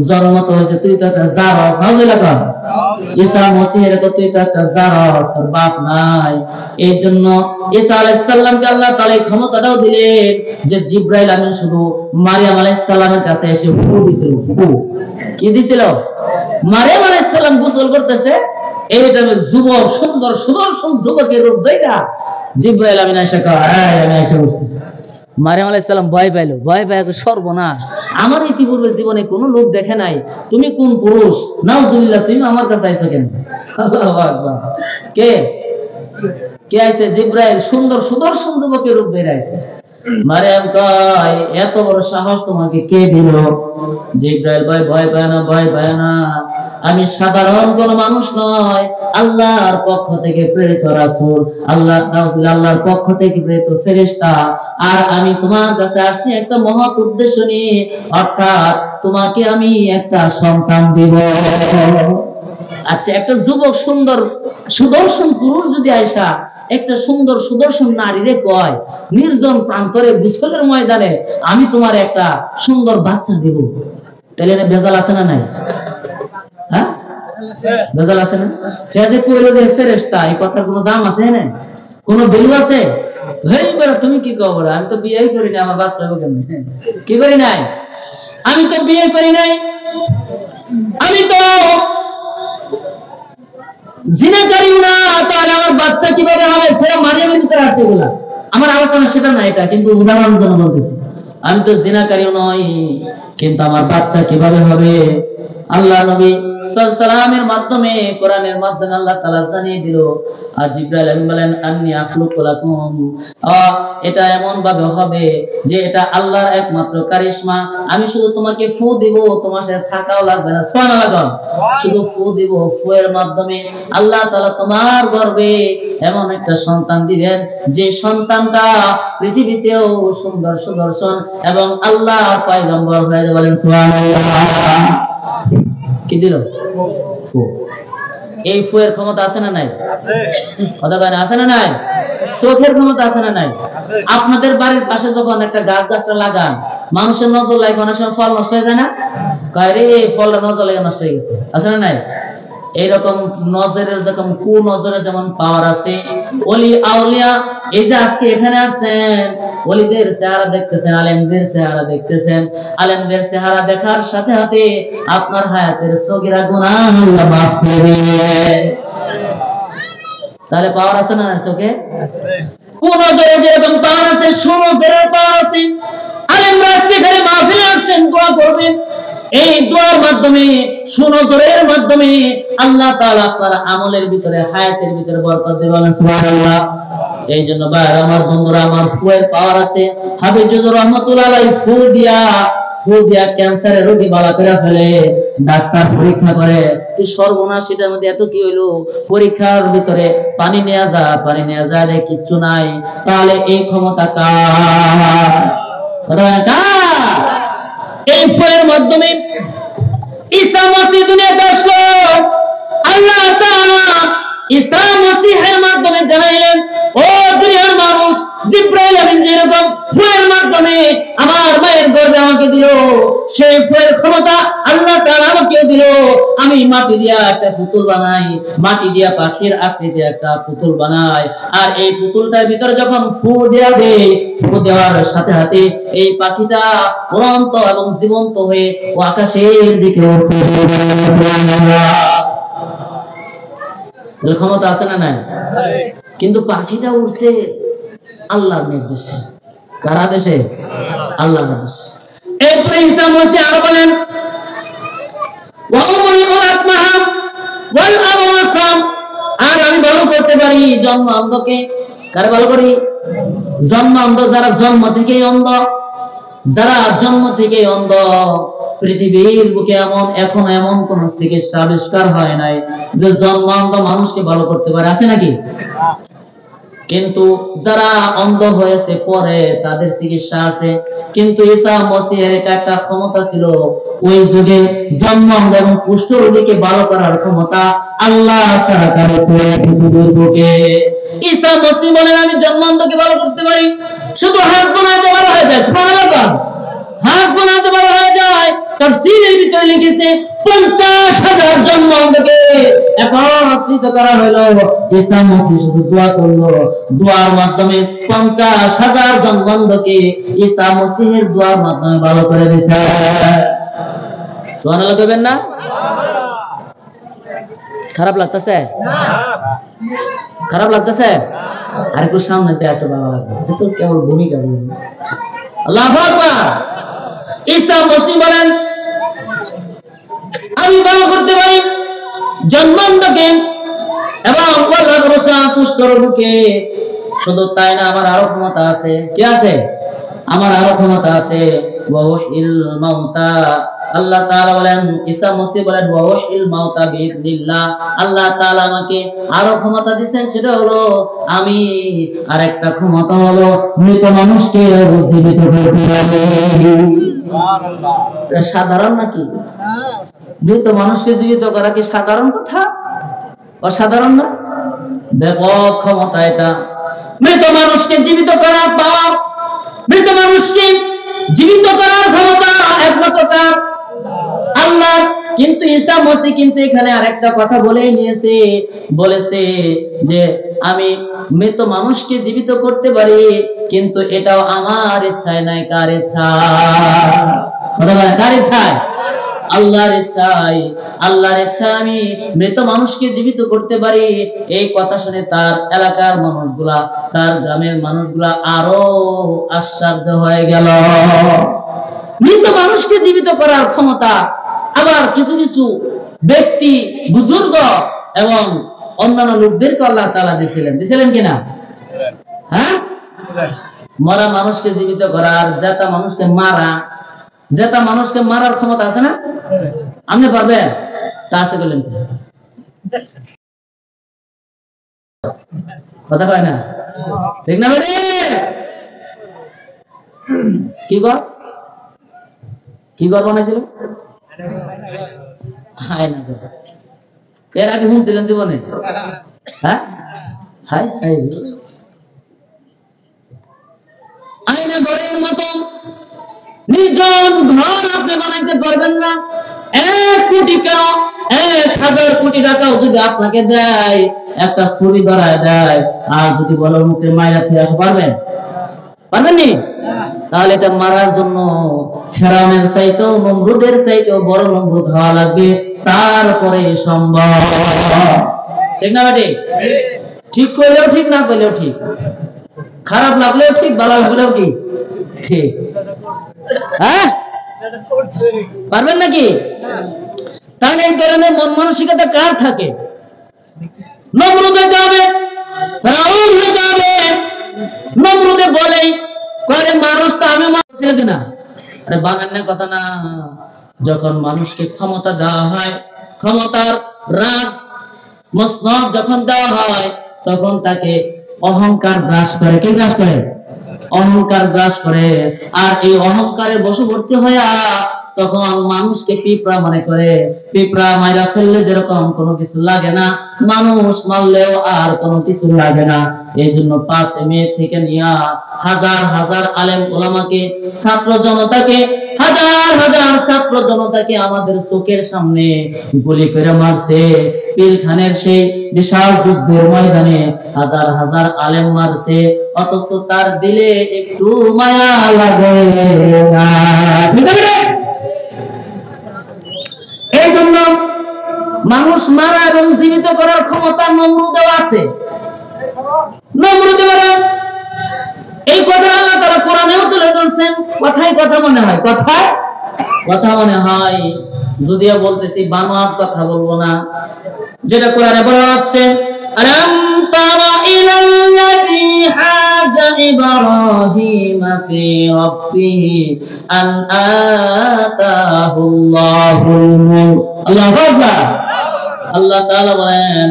জন্ম তো হয়েছে, তুই তো একটা জারজ। নাউজুবিল্লাহ। ঈসা মসিহের তো তুই তো একটা জারজ, তোর বাপ নাই। এই জন্য ঈসা আলাইহিস সালামকে আল্লাহ তাআলা ক্ষমতাটাও দিলেন যে জিবরাইল আমিন শুধু মারিয়াম আলাইহিস সালামের কাছে এসে ফু দিছিল। কি দিছিল? মারিয়াম আলাইহিস সালাম গোসল করতেছে, এই টাইমে যুবক, সুন্দর সুদর্শন যুবকের রূপ দেখা জিবরাইল আমিন এসে কয়, আমি এসে বলছি। মারিয়াম আলাইহিস সালাম ভয় পাইল, সর্বনাশ, আমার ইতিপূর্বে জীবনে কোন লোক দেখে নাই, তুমি কোন পুরুষ? নাউজুবিল্লাহ, তুমি আমার কাছে আইছো কেন? আল্লাহু আকবার। কে আইছে? জিবরাইল, সুন্দর সুদর্শন যুবকের রূপ ধরে আইছে। মারিয়াম কয়, এত বড় সাহস তোমাকে কে দিল? জিবরাইল ভয় পায় না, আমি সাধারণ কোন মানুষ নয়, আল্লাহর পক্ষ থেকে প্রেরিত রাসূল, আল্লাহর পক্ষ থেকে প্রেরিত ফেরেশতা। আর আমি তোমার কাছে আসছি একটা মহৎ উদ্দেশ্য নিয়ে, অর্থাৎ তোমাকে আমি একটা সন্তান দিব। আচ্ছা, একটা যুবক সুন্দর সুদর্শন পুরুষ যদি আয়সা একটা সুন্দর সুদর্শন নারীরে কয় নির্জন প্রান্তরে গোসলের ময়দানে, আমি তোমার একটা সুন্দর বাচ্চা দিব, তাহলে ভেজাল আছে না নাই? হ্যাঁ, ভেজাল আছে না? যে কইলো যে ফেরেশতা, এই কথার কোনো দাম আছে না? কোনো ভ্যালু আছে? তুমি কি কও? আমি তো বিয়েই করি না, আমার বাচ্চা হবে কেমনে? কি করি নাই? আমি তো বিয়ে করি নাই, আমি তো জিনাকারীও না, তাহলে আমার বাচ্চা কিভাবে হবে? সেটা মারিয়ামের ভিতরে আসছে বলা আমার আলোচনা সেটা না, এটা কিন্তু উদাহরণের জন্য বলতেছি। আমি তো জিনাকারীও নই, কিন্তু আমার বাচ্চা কিভাবে হবে? আল্লাহ নবী সাল্লাল্লাহু আলাইহি সাল্লামের মাধ্যমে কোরআনের মাধ্যমে আল্লাহ তাআলা জানিয়ে দিল আর জিবরাইল আমিন বলেন আন্নী আখলুকু লাকুম, এটা এমন ভাবে হবে যে এটা আল্লাহর একমাত্র কারিশমা। আমি শুধু তোমাকে ফু দিব, তোমার সাথে থাকাও লাগবে না। সুবহানাল্লাহ। শুধু ফু দিব, ফুয়ের মাধ্যমে আল্লাহ তাআলা তোমার গর্ভে এমন একটা সন্তান দিবেন যে সন্তানটা পৃথিবীতেও সুন্দর সুদর্শন এবং আল্লাহ পয়গম্বর হয়ে যাবে। বলেন সুবহানাল্লাহ। কি দিল? এই ফুয়ের ক্ষমতা আছে না নাই? কথা বলেন, আছে না নাই? চোখের ক্ষমতা আছে না নাই? আপনাদের বাড়ির পাশে যখন একটা গাছ গাছটা লাগান, মানুষের নজর লাগে, অনেক সময় ফল নষ্ট হয়ে যায় না? কয় রে ফলটা নজর লাগে নষ্ট হয়ে গেছে, আছে না নাই? এইরকম নজরের যেমন কু নজরের যেমন পাওয়ার আছে, ওলি আউলিয়া এই যে আজকে এখানে আসছেন, ওলিদের চেহারা দেখতেছেন, আলেমদের চেহারা দেখতেছেন, আলেমদের চেহারা দেখার সাথে সাথে আপনার হায়াতের সগীরা গুনাহ আল্লাহ মাফ করে দিবেন। তাহলে পাওয়ার আছে না চোখে? কোন নজরে যেরকম পাওয়ার আছে, সুনজরের পাওয়ার আছে। আলেমরা এখানে মাহফিলে আসছেন, দোয়া করবেন। এই দোয়ার মাধ্যমে, সুনজরের মাধ্যমে আল্লাহ তাআলা আপনার আমলের ভিতরে, হায়াতের ভিতরে বরকত দিবেন। সুবহানাল্লাহ। এই জন্য ভাই আমার বন্ধুরা, আমার ফুয়ের পাওয়ার আছে। হাফিজুর রহমাতুল্লাহ আলাইহি ফু দিয়া ক্যান্সারের রোগী ভালো করে ফেলে। ডাক্তার পরীক্ষা করে, কি সর্বনাশ, এটার মধ্যে এত কি হইলো? পরীক্ষার ভিতরে পানি নেওয়া যায় রে, কিচ্ছু নাই। তাহলে এই ক্ষমতা কার? এই ফুয়ের মাধ্যমে ঈসা মসিহ দুনিয়াতে আসলো। আল্লাহ তাআলা ঈসা মসিহের মাধ্যমে জানাইলেন, ও দুনিয়ার মানুষ, জিবরাইল আমিন যেরকম ফুয়ের মাধ্যমে আমার মায়ের গর্ভে আমাকে দিল, সেই ফুয়ের ক্ষমতা আল্লাহ তাআলা আমাকে দিল। আমি মাটি দিয়া একটা পুতুল বানাই, মাটি দিয়া পাখির আকৃতিতে একটা পুতুল বানাই, আর এই পুতুলটার ভিতরে যখন ফু দেয়া দেই, ফু দেওয়ার সাথে সাথে এই পাখিটা উড়ন্ত এবং জীবন্ত হয়ে ও আকাশের দিকে উঠতে ক্ষমতা আছে না নাই? কিন্তু পাখিটা উঠছে আল্লাহর নির্দেশে। কার আদেশে? আল্লাহর আদেশে। এরপরে ঈসা মসিহ আরো বলেন, আর আমি ভালো করতে পারি জন্ম অন্ধকে। কারে ভালো করি? জন্ম অন্ধ, যারা জন্ম থেকেই অন্ধ, যারা জন্ম থেকেই অন্ধ। পৃথিবীর বুকে এখন এমন কোন চিকিৎসা আবিষ্কার হয় নাই যে জন্ম অন্ধ মানুষকে ভালো করতে পারে, আছে নাকি? কিন্তু যারা অন্ধ হয়েছে পরে তাদের চিকিৎসা আছে। কিন্তু ঈসা মসিহের এটা একটা ক্ষমতা ছিল, ওই যুগে জন্ম অন্ধ এবং কুষ্ঠ রোগীকে ভালো করার ক্ষমতা আল্লাহ ছাড়া কারো পৃথিবীর বুকে। ঈসা মসিহ বলেন, আমি জন্ম অন্ধকে ভালো করতে পারি। শুধু হাত বানাতে ভালো হয়ে যায়। সুবহানাল্লাহ। হাত বানাতে ভালো হয়ে যায়। তাফসীরের ভিতরে লিখেছে 50,000 জন্ম অন্ধকে একত্রিত করা হলো। ঈসা মসিহ শুধু দোয়া করলো, দোয়ার মাধ্যমে 50,000 জন্ম অন্ধকে ঈসা মসিহের দোয়ার মাধ্যমে ভালো করে দিয়েছে। সুবহানাল্লাহ কইবেন না? খারাপ লাগতেছে? খারাপ লাগতেছে? আর একটু সামনে যায়, একটু ভালো লাগবে। এটা কেবল ভূমিকা। আল্লাহু আকবার। ঈসা মসিহ বলেন, আমি ভালো করতে পারি জন্মান্ধকে এবং আল্লাহর রাসূল কুষ্ঠ রোগীকে। শুধু তাই না, আমার আরো ক্ষমতা আছে। কি আছে? আমার আরো ক্ষমতা আছে। ওয়াহিল মাউতা। আল্লাহ তাআলা বলেন, ঈসা মসিহ বলেন, ওয়াহিল মাউতা বিইذনিল্লাহ। আল্লাহ তাআলা আমাকে আরো ক্ষমতা দিবেন, সেটা হলো আমি আরেকটা ক্ষমতা হলো মৃত মানুষকে জীবিত করতে পারি। সুবহানাল্লাহ। সাধারণ নাকি? মৃত মানুষকে জীবিত করা কি সাধারণ কথা? অসাধারণ না? ব্যাপক ক্ষমতা এটা। মৃত মানুষকে জীবিত করার পাওয়ার, মৃত মানুষকে জীবিত করার ক্ষমতা একমাত্র কার? আল্লাহ। কিন্তু ঈসা মসিহ কিন্তু এখানে আরেকটা কথা বলেই নিয়েছে, বলেছে যে আমি মৃত মানুষকে জীবিত করতে পারি, কিন্তু এটাও আমার ইচ্ছায় নাই। কার ইচ্ছায়? কার ইচ্ছায়? আল্লাহর ইচ্ছায়। আল্লাহর ইচ্ছা আমি মৃত মানুষকে জীবিত করতে পারি। এই কথা শুনে তার এলাকার মানুষগুলা, তার গ্রামের মানুষগুলা আরো আশ্চর্য হয়ে গেল। মৃত মানুষকে জীবিত করার ক্ষমতা আবার কিছু কিছু ব্যক্তি বুজুর্গ এবং অন্যান্য লোকদেরকে আল্লাহ তাআলা দিছিলেন কিনা? হ্যাঁ, মরা মানুষকে জীবিত করার, জেতা মানুষকে মারার ক্ষমতা আছে না? আপনি পারবেন? তা আছে বলেন, কথা কয় না, ঠিক না? কি ঘর বানাইছিল? এর আগে শুনছিলেন জীবনে? হ্যাঁ, আয়না ঘরের মতন নির্জন ঘর আপনি বানাইতে পারবেন না। 1 কোটি কেন 1,000 কোটি টাকাও যদি আপনাকে দেয়, একটা ছুরি ধরায় দেয়, আর যদি বলো মুখে মাইরা থেকে আসতে পারবেন নি? তাহলে এটা মারার জন্য ফেরাউনের চাইতেও, নমরুদের চাইতেও বড় নমরুদ হওয়া লাগবে, তারপরে সম্ভব। ঠিক না বেটি? ঠিক করলেও ঠিক, না করলেও ঠিক, খারাপ লাগলেও ঠিক, ভালো লাগলেও কি ঠিক। হ্যাঁ, পারবেন নাকি? তাহলে এই ধরনের মন মানসিকতা কার থাকে? নমরুদ হইতে হবে, ফেরাউন হইতে হবে। নমরুদে বলে করে মানুষ তো আমি মানুষ না, আরে বাঙান্যের কথা না। যখন মানুষকে ক্ষমতা দেওয়া হয়, ক্ষমতার রাজ মসনদ যখন দেওয়া হয়, তখন তাকে অহংকার গ্রাস করে। কি গ্রাস করে? অহংকার গ্রাস করে। আর এই অহংকারে বশবর্তী হইয়া তখন মানুষকে পিঁপড়া মনে করে। পিঁপড়া মাইরা ফেললে যেরকম কোনো কিছু লাগে না, মানুষ মারলেও আর কোনো কিছু লাগে না। এই জন্য 5 মে থেকে নিয়ে হাজার হাজার আলেম ওলামাকে, ছাত্র জনতাকে, হাজার হাজার ছাত্র জনতাকে আমাদের চোখের সামনে গুলি করে মারছে। পিলখানের সেই বিশাল যুদ্ধের ময়দানে হাজার হাজার আলেম মারছে, অথচ তার দিলে একটু মায়া লাগে না। ঠিক আছে? এই জন্য মানুষ মারা এবং জীবিত করার ক্ষমতা নমরুদেও আছে। নমরুদে বলে এই কথা আল্লাহ তাআলা কোরআনেও তুলে ধরছেন। কথাই কথা মনে হয়, কথায় কথা মনে হয়, যদিও বলতেছি বানোয়াট কথা বলবো না, যেটা কোরআনে বলা হচ্ছে, আলাম তারা ইলাল্লাযী হাজা ইব্রাহিমা ফি রাব্বিহি আন আতাহুল্লাহুল মুলক। আল্লাহু আকবার। আল্লাহ তাআলা বলেন,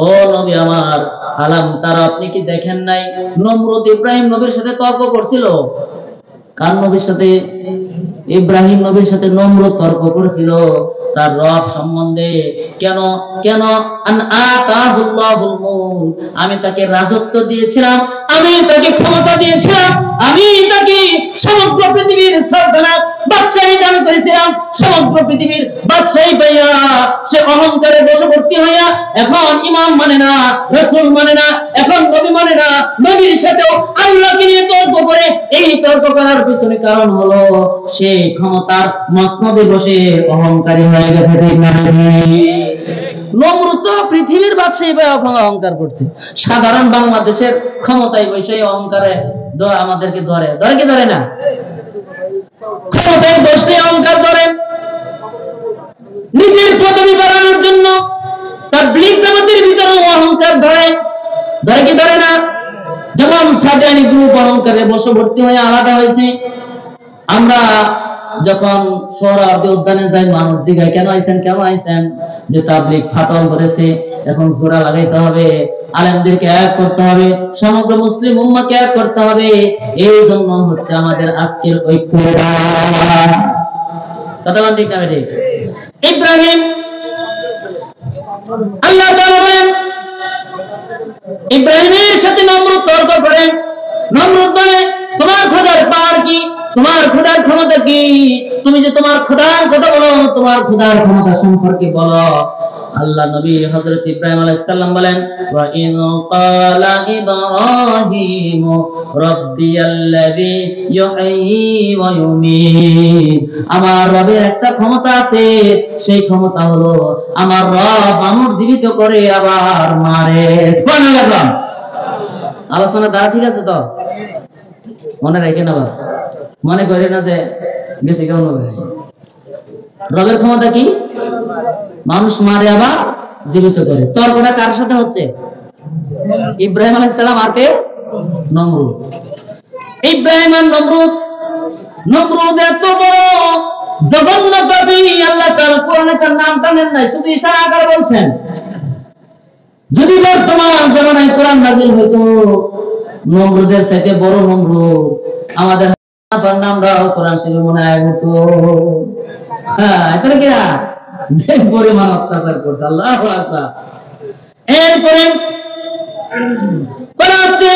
ও নবী আমার, আলাম তারা, আপনি কি দেখেন নাই? নমরুদ ইব্রাহিম নবীর সাথে তর্ক করছিল। কার নবীর সাথে? ইব্রাহিম নবীর সাথে নমরুদ তর্ক করেছিল তার রব সম্বন্ধে। কেন? আমি তাকে রাজত্ব দিয়েছিলাম, আমি তাকে ক্ষমতা দিয়েছিলাম, আমি তাকে সমগ্র পৃথিবীর সালতানাত, বাদশাহী দান করেছিলাম। সমগ্র পৃথিবীর বাদশাহী পাইয়া সে অহংকারে বশবর্তী হইয়া এখন ইমাম মানে না, রাসূল মানে না, এখন নবী মানে না, নবীর সাথেও আল্লাহকে নিয়ে তর্ক করে। এই তর্ক করার পিছনে কারণ হলো সে ক্ষমতার মসনদে বসে অহংকারী হয়ে গেছে। ঠিক না? নমরুদ তো পৃথিবীর বাদশাহী পায় অহংকার করছে। সাধারণ বাংলাদেশের ক্ষমতায় বসে অহংকারে আমাদেরকে ধরে কি ধরে না? ক্ষমতায় বসলে অহংকার ধরে, নিজের পদবি বাড়ানোর জন্য তার ব্লিক জামাতের ভিতরে অহংকার ধরে কি ধরে না? যেমন সাদিয়ানি গ্রুপ অহংকারে বশবর্তী হয়ে আলাদা হয়েছে। আমরা যখন সোহরাওয়ার্দী উদ্যানে যাই, মানুষ জিজ্ঞাসা কেন আইছেন? যে তাবলীগ ফাটল ধরেছে, এখন জোড়া লাগাইতে হবে, আলেমদেরকে এক করতে হবে, সমগ্র মুসলিম উম্মাহকে এক করতে হবে। এই জন্য হচ্ছে আমাদের আজকের ঐক্য। কথা বলেন ঠিক না? ঠিক। ইব্রাহিম, আল্লাহ তাআলা বলেন, ইব্রাহিমের সাথে নমরুদ তর্ক করে। নমরুদ বলে, তোমার খোদার পাওয়ার কি? তোমার খোদার ক্ষমতা কি? তুমি যে তোমার খোদার কথা বলো, তোমার খোদার ক্ষমতা সম্পর্কে বলো। আল্লাহ নবী হযরত ইব্রাহিম আলাইহিস সালাম বলেন, ওয়া ইন ক্বালা ইব্রাহিম রাব্বিয়াল্লাযী ইউহয়ী ওয়া ইউমীত। আমার রবের একটা ক্ষমতা আছে, সেই ক্ষমতা হলো আমার রব মানুষ জীবিত করে আবার মারে। সুবহানাল্লাহ। আলোচনা দ্বারা ঠিক আছে তো? মনে রাখেন, আবার মনে করেন না যে গেছে কেমন হবে। রবের ক্ষমতা কি? মানুষ মারে আবার জীবিত করে। তর্কটা কার সাথে হচ্ছে? ইব্রাহিম আলাইহিস সালাম আর কে? নমরুদ। ইব্রাহিম আর নমরুদ। নমরুদ এত বড় জঘন্য পাপী, আল্লাহ তাআলা কোরআনে তার নামটা নেন নাই, শুধু ইশারা আকারে বলছেন। যদি বর্তমান জামানায় কোরআন নাযিল হতো, নমরুদের চাইতে বড় নমরুদ আমাদের নামটাও কোরআন শরীফে মনে হয় হতো। হ্যাঁ, এটা কি যে পরিমাণ অত্যাচার করছে, আল্লাহু আকবার। এরপরে বলা হচ্ছে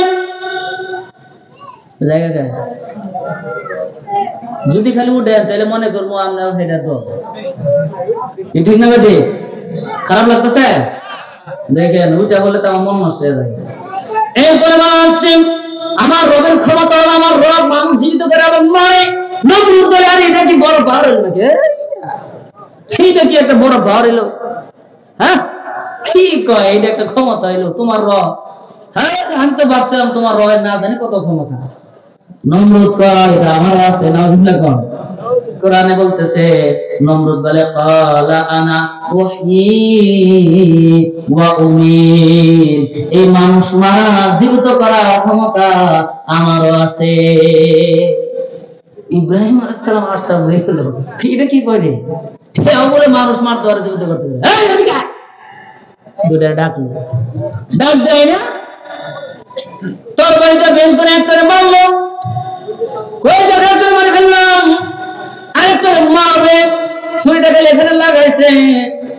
যদি খালি উঠে তাহলে মনে করবো আমরা সেটা তো ঠিক না বেটি? খারাপ লাগতেছে দেখেন, ওইটা বলে তো আমার মন নষ্ট হয়ে যায়। এরপরে বলা হচ্ছে আমার রবের ক্ষমতা হলো, আমার রব মানুষ জীবিত করে এবং মরে। নমরুদ বলে আরে এটা কি বড় পাওয়ার হলো নাকি? এইটা কি একটা বড় পাওয়ার হলো? হ্যাঁ, কি কয় এটা একটা ক্ষমতা হইলো তোমার রব? হ্যাঁ, আমি তো ভাবছিলাম তোমার রবের না জানি কত ক্ষমতা। নমরুদ কয় এটা আমার আছে, নাউজুবিল্লাহ কোন কোরআনে বলতেছে, নমরুদ বলে ক্বালা আনা উহয়ী ওয়া উমীত, এই মানুষ মারা জীবিত করার ক্ষমতা আমারও আছে। ইব্রাহিম আলাইহিস সালাম আশ্চর্য হয়ে গেল, এটা কি করে? এও বলে মানুষ মারতে আর জীবিত করতে পারে? এই এদিকে আয়, দুইটা ডাকলো, ডাক দেয় না, তরবারিটা বের করে একটারে মারলো, কই জায়গা করে মারে ফেললাম, আরেকটা মারবে, ছুরিটাকে এখানে লাগাইছে,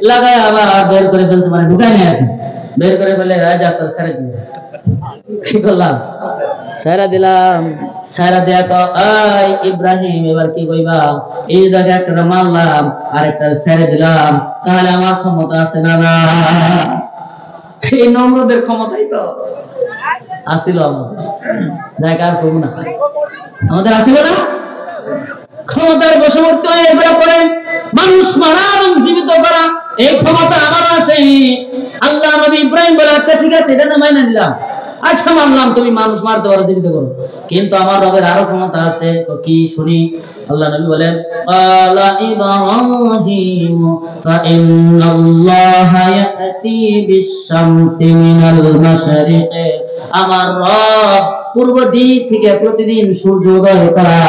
লাগায় আবার বের করে ফেলছে, মানে ঢুকায় নিয়ে আসে, বের করে ফেলে যা তোর ছেড়ে দিল। কি করলাম? ছেড়ে দিলাম। ছেড়ে দেয়া আই ইব্রাহিম এবার কি কইবা? এই জায়গায় একটা মারলাম আর একটা ছেড়ে দিলাম, তাহলে আমার ক্ষমতা আছে না? না, এই নমরুদের ক্ষমতাই তো আসিল আমাদের, জায়গা আর করবো না, আমাদের আসিল না? ক্ষমতার বশবর্তী হয়ে এবার পরে মানুষ মারা এবং জীবিত করা এই ক্ষমতা আমার আছে। আল্লাহ নবী ইব্রাহিম বলে আচ্ছা ঠিক আছে, এটা না মাইনা নিলাম, আচ্ছা মানলাম তুমি মানুষ মারতে পারো, জীবিত করো, কিন্তু আমার রবের আরো ক্ষমতা আছে। তো কি শুনি? আল্লাহ নবী বলেন ক্বালা ইব্রাহিম ফাইন্নাল্লাহা ইয়াতি বিশ-শামসি মিনাল মাশরিকি, আমার রব পূর্ব দিক থেকে প্রতিদিন সূর্য উদয় করা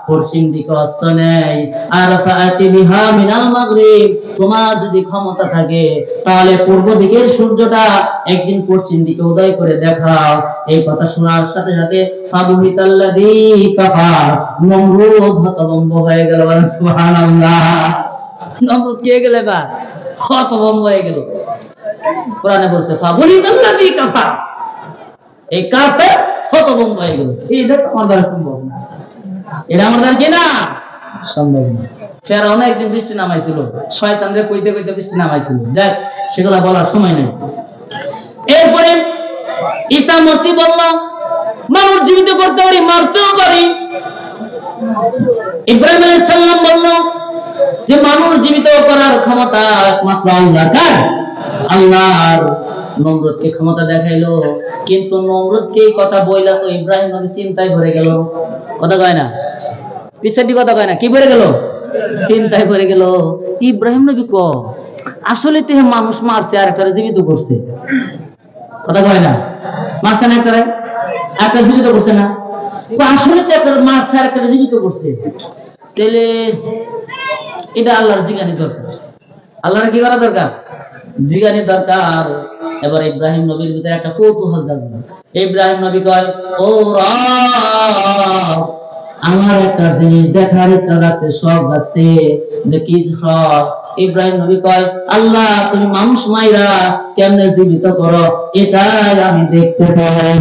পশ্চিম দিকে অস্ত নেয়। আর ফাআতি বিহা মিনাল মাগরিব, তোমার যদি ক্ষমতা থাকে তাহলে পূর্ব দিকের সূর্যটা একদিন পশ্চিম দিকে উদয় করে দেখাও। এই কথা শোনার সাথে সাথে ফাবুহিতাল্লাযী কাফার, নমরুদ হতভম্ব হয়ে গেল। সুবহানাল্লাহ, নমরুদ কে গেলে বা হতভম্ব হয়ে গেল। কোরআনে বলছে ফাবুহিতাল্লাযী কাফার, এই কাফের হতভম্ব হয়ে গেল। এটা তো আমার দ্বারা সম্ভব না, এটা আমার দ্বারা কি না সম্ভব না। ফেরাউন একদিন বৃষ্টি নামাইছিল, শয়তানদের কইতে কইতে বৃষ্টি নামাইছিল, যাই সেগুলা বলার সময় নেই। এরপরে ঈসা মসিহ বলল মানুষ জীবিত করতে পারি, মারতেও পারি। ইব্রাহিম আলাইহিস সালাম বলল যে মানুষ জীবিত করার ক্ষমতা একমাত্র আল্লাহর কাছে, আল্লাহর। নমরুদকে ক্ষমতা দেখাইলো, কিন্তু নমরুদকে এই কথা বইলা তো ইব্রাহিম নবী চিন্তায় ভরে গেল। কথা কয় না, পিছাটি কথা কয় না, কি ভরে গেল? চিন্তায় ভরে গেল। ইব্রাহিম নবী ক আসলে তো মানুষ মারছে আর একটা জীবিত করছে। কথা কয় না, মারছে না একটা জীবিত করছে না, আসলে তো একটা মারছে আর একটা জীবিত করছে। তাহলে এটা আল্লাহর জিজ্ঞানি দরকার, আল্লাহর কি করা দরকার? জিজ্ঞানি দরকার। এবার ইব্রাহিম নবীর ভিতরে একটা কৌতূহল জাগলো। ইব্রাহিম নবী কয় ও রব, আমার একটা জিনিস দেখার ইচ্ছা লাগছে, শখ লাগছে। যে কি শখ? ইব্রাহিম নবী কয় আল্লাহ তুমি মানুষ মাইরা কেমনে জীবিত করো, এটাই আমি দেখতে চাই।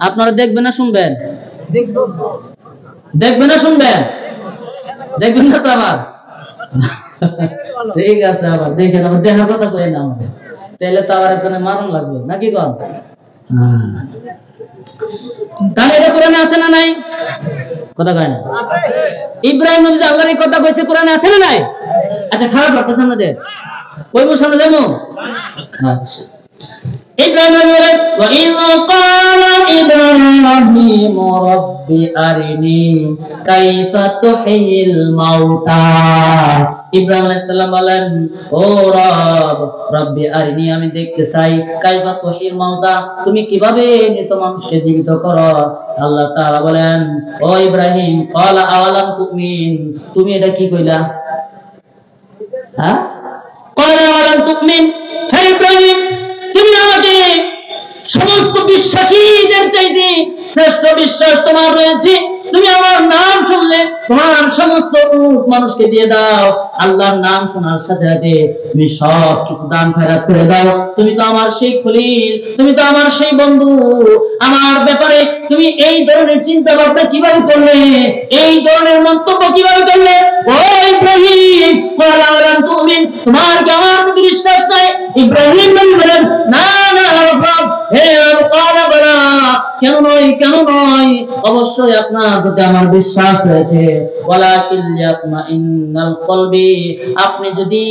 আপনারা দেখবেন না শুনবেন? দেখবেন না শুনবেন? দেখবেন না তো আবার? ঠিক আছে, আবার দেখেন, আবার দেখার কথা কই না আমাদের, তাহলে তো আবার এখানে মারণ লাগবে নাকি কন? তাহলে এটা কোরআনে আছে না নাই? কথা কয় না। ইব্রাহিম নবী যে আল্লাহর এই কথা কইছে কোরআনে আছে না নাই? আচ্ছা খারাপ লাগতেছে আমাদের, কইবো সামনে যাবো? আচ্ছা ইব্রাহিম বলেন ওয়া ইন ক্বালা ইব্রাহিম রাব্বি আরিনি কাইফা তুহিল মাউতা। ইব্রাহিম আলাইহিস সালাম বলেন, ও রব, রব্বি আরিনি, আমি দেখতে চাই, কাইফা তুহিল মাউতা, তুমি কিভাবে মৃত মানুষকে জীবিত করো। আল্লাহ তাআলা বলেন, ও ইব্রাহিম, ক্বালা আওয়ালাম তুমিন, তুমি এটা কি কইলা? হ্যাঁ, ক্বালা আওয়ালাম তুমিন, হে ইব্রাহিম, তুমি আমাকে সমস্ত বিশ্বাসীদের চাইতে শ্রেষ্ঠ বিশ্বাস তোমার রয়েছে, তুমি আমার নাম শুনলে তোমার সমস্ত মানুষকে দিয়ে দাও। আল্লাহর নাম শোনার সাথে সাথে তুমি সব কিছু দান খয়রাত করে দাও। তুমি তো আমার সেই খলিল, তুমি তো আমার সেই বন্ধু, আমার ব্যাপারে তুমি এই ধরনের চিন্তা ভাবনা কিভাবে করলে, এই ধরনের মন্তব্য কিভাবে করলে? ও ইব্রাহিম, তুমি তোমার কি আমার প্রতি বিশ্বাস নাই? ইব্রাহিম বলেন, না না রব, হে বলা, কেন নয়, কেন নয়, অবশ্যই আপনার প্রতি আমার বিশ্বাস রয়েছে। ওয়ালাকিল ইয়াতমাইন্নাল কলবি, আপনি যদি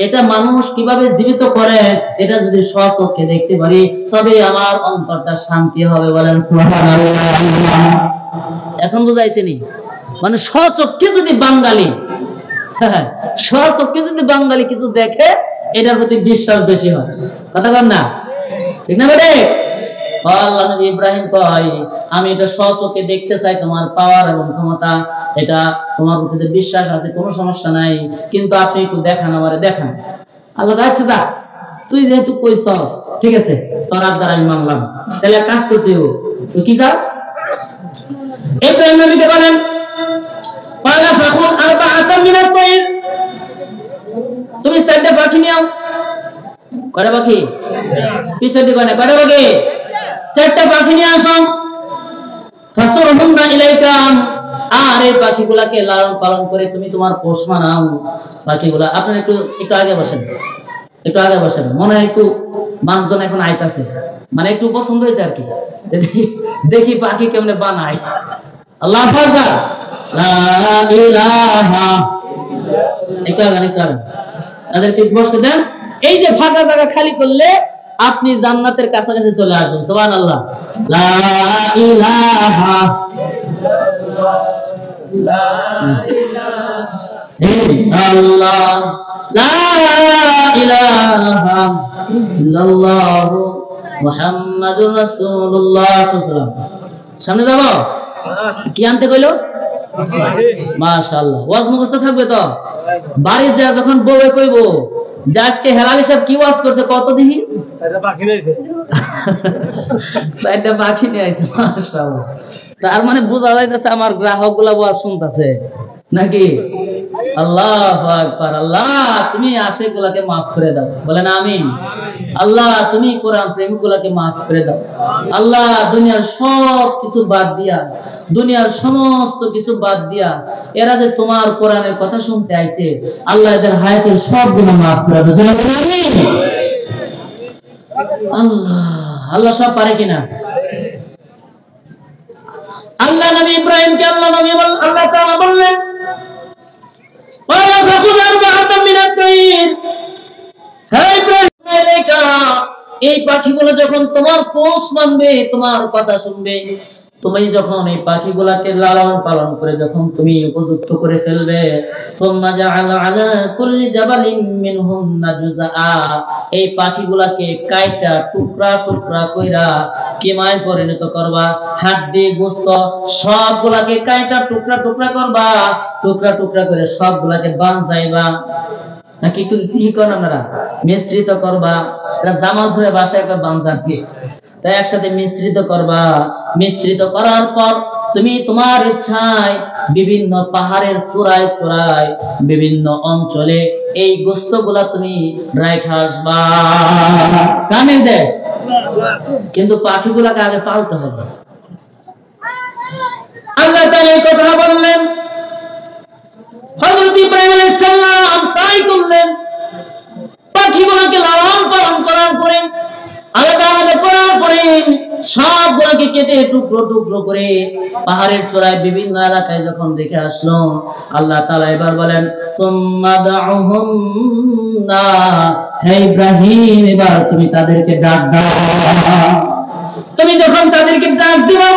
এটা মানুষ কিভাবে জীবিত করেন এটা যদি স্বচক্ষে দেখতে পারি তবে আমার অন্তরটা শান্তি হবে। বলেন সুবহানাল্লাহ। এখন বুঝাইছে নি? মানে স্বচক্ষে যদি বাঙালি স্বচক্ষে যদি বাঙালি কিছু দেখে এটার প্রতি বিশ্বাস বেশি হয়। কথা বল না, ঠিক না বেটে? আল্লাহ নবী ইব্রাহিম কয়, আমি এটা স্বচক্ষে দেখতে চাই, তোমার পাওয়ার এবং ক্ষমতা, এটা তোমার প্রতি বিশ্বাস আছে, কোনো সমস্যা নাই, কিন্তু আপনি একটু দেখান, আমারে দেখান। আল্লাহ আচ্ছা দা, তুই যেহেতু কইছস, ঠিক আছে, তোর দ্বারা আমি মানলাম, তাহলে কাজ করতে হবে। তো কি কাজ? ইব্রাহিম নবীকে বলেন, পালা ফাকুল আরবাআতাম মিনাত তাইর, তুমি 4টা পাখি নিও। কয়টা পাখি? পিছন দিকে না, কয়টা পাখি? 4টা পাখি নিয়ে আসো। ফাসুরহুন্না ইলাইকাম, আর এই পাখিগুলাকে লালন পালন করে তুমি তোমার পোষ মানাও। পাখিগুলা, আপনারা একটু একটু আগে বসেন, একটু আগে বসেন, মনে হয় একটু মানুষজন এখন আইতাছে, মানে একটু পছন্দ হয়েছে আর কি। দেখি পাখি কেমনে বানায়। আল্লাহু আকবার, লা ইলাহা, একটু আগে একটু আগে তাদেরকে বসতে দেন। এই যে ফাঁকা জায়গা খালি করলে আপনি জান্নাতের কাছাকাছি চলে আসবেন। সুবহানাল্লাহ। লা ইলাহা ইল্লাল্লাহ, লা ইলাহা ইল্লাল্লাহ মুহাম্মাদুর রাসূলুল্লাহ সাল্লাল্লাহু আলাইহি ওয়াসাল্লাম। সামনে যাব, কি আনতে কইলো? মাশাআল্লাহ। ওয়াজ মুখস্থ থাকবে তো? বাড়ি যা যখন বউয়ে কইবো যে আজকে হেলাল সাহেব কি ওয়াজ করছে কত দেখি, 4টা পাখি নিয়ে আইছে। মাশাআল্লাহ। তার মানে বোঝা যাইতেছে আমার গ্রাহকগুলা ওয়াজ শুনতেছে নাকি? আল্লাহু আকবার। আল্লাহ তুমি আশিকগুলাকে maaf করে দাও, বলেন আমিন। আল্লাহ তুমি কোরআন প্রেমিকগুলাকে maaf করে দাও। আল্লাহ দুনিয়ার সব কিছু বাদ দিয়া, দুনিয়ার সমস্ত কিছু বাদ দিয়া এরা যে তোমার কোরআনের কথা শুনতে আইছে, আল্লাহ এদের হায়াতের সব গুনাহ maaf করে দাও, বলেন আমিন। আল্লাহ, আল্লাহ সব পারে কিনা? আল্লাহ নবী ইব্রাহিমকে আল্লাহ তাআলা বললেন, ওয়া ফাকুল আরবাআতাম মিনাত তাইর, হে ইব্রাহিম, এই পাখিগুলো যখন তোমার পোষ মানবে, তোমার কথা শুনবে, তুমি যখন এই পাখিগুলাকে লালন পালন করে যখন তুমি উপযুক্ত করে ফেলবে, সুম্মা জাআলা আলা কুল্লি জাবালিন মিনহুন্না জুযআ, এই পাখিগুলাকে কাইটা টুকরা টুকরা কইরা কিমায় পরিণত করবা, হাড্ডি গোশত সবগুলাকে কাইটা টুকরা টুকরা করবা, টুকরা টুকরা করে সবগুলাকে বানজাইবা, নাকি কি করেন আপনারা? মিশ্রিত করবা। এটা জামালপুরে ভাষায় একটা বানজানকে, তাই একসাথে মিশ্রিত করবা। মিশ্রিত করার পর তুমি তোমার ইচ্ছায় বিভিন্ন পাহাড়ের চূড়ায় চূড়ায় বিভিন্ন অঞ্চলে এই গোশতগুলা তুমি রাইখা আসবা। কানের দেশ, কিন্তু পাখিগুলাকে আগে পালতে হবে। আল্লাহ তাআলা এই কথা বললেন, হযরত ইব্রাহিম আলাইহিস সালাম তাই করলেন। পাখিগুলোকে লালন পালন করার পরে, আলাদা আলাদা করার পরে সবগুলোকে কেটে টুকরো টুকরো করে পাহাড়ের চূড়ায় বিভিন্ন এলাকায় যখন রেখে আসলো, আল্লাহ তাআলা এবার বলেন, সুম্মা দাউহুন্না হে ইব্রাহিম এবার তুমি তাদেরকে ডাক দাও। তুমি যখন তাদেরকে ডাক দিবা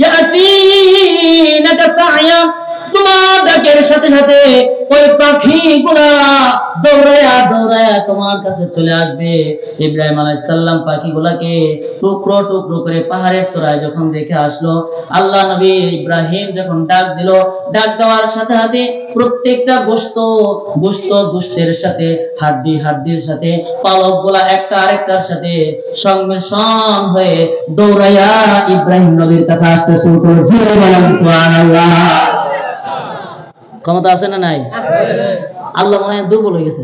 ইয়াতিনাকা সায়া, তোমার ডাকের সাথে সাথে ওই পাখিগুলা দৌড়ায়া দৌড়ায়া তোমার কাছে চলে আসবে। ইব্রাহিম আলাইহিস সালাম পাখিগুলাকে টুকরো টুকরো করে পাহাড়ের চূড়ায় যখন রেখে আসলো, আল্লাহ নবী ইব্রাহিম যখন ডাক দিল, ডাক দেওয়ার সাথে সাথে প্রত্যেকটা গোশতের সাথে হাড্ডির সাথে পালকগুলা একটা আরেকটার সাথে সংমিশ্রণ হয়ে দৌড়াইয়া ইব্রাহিম নবীর কাছে আসতে শুরু করলো। জোরে বলেন সুবহানাল্লাহ। ক্ষমতা আছে না নাই? আল্লাহ মনে হয় দুর্বল হয়ে গেছে।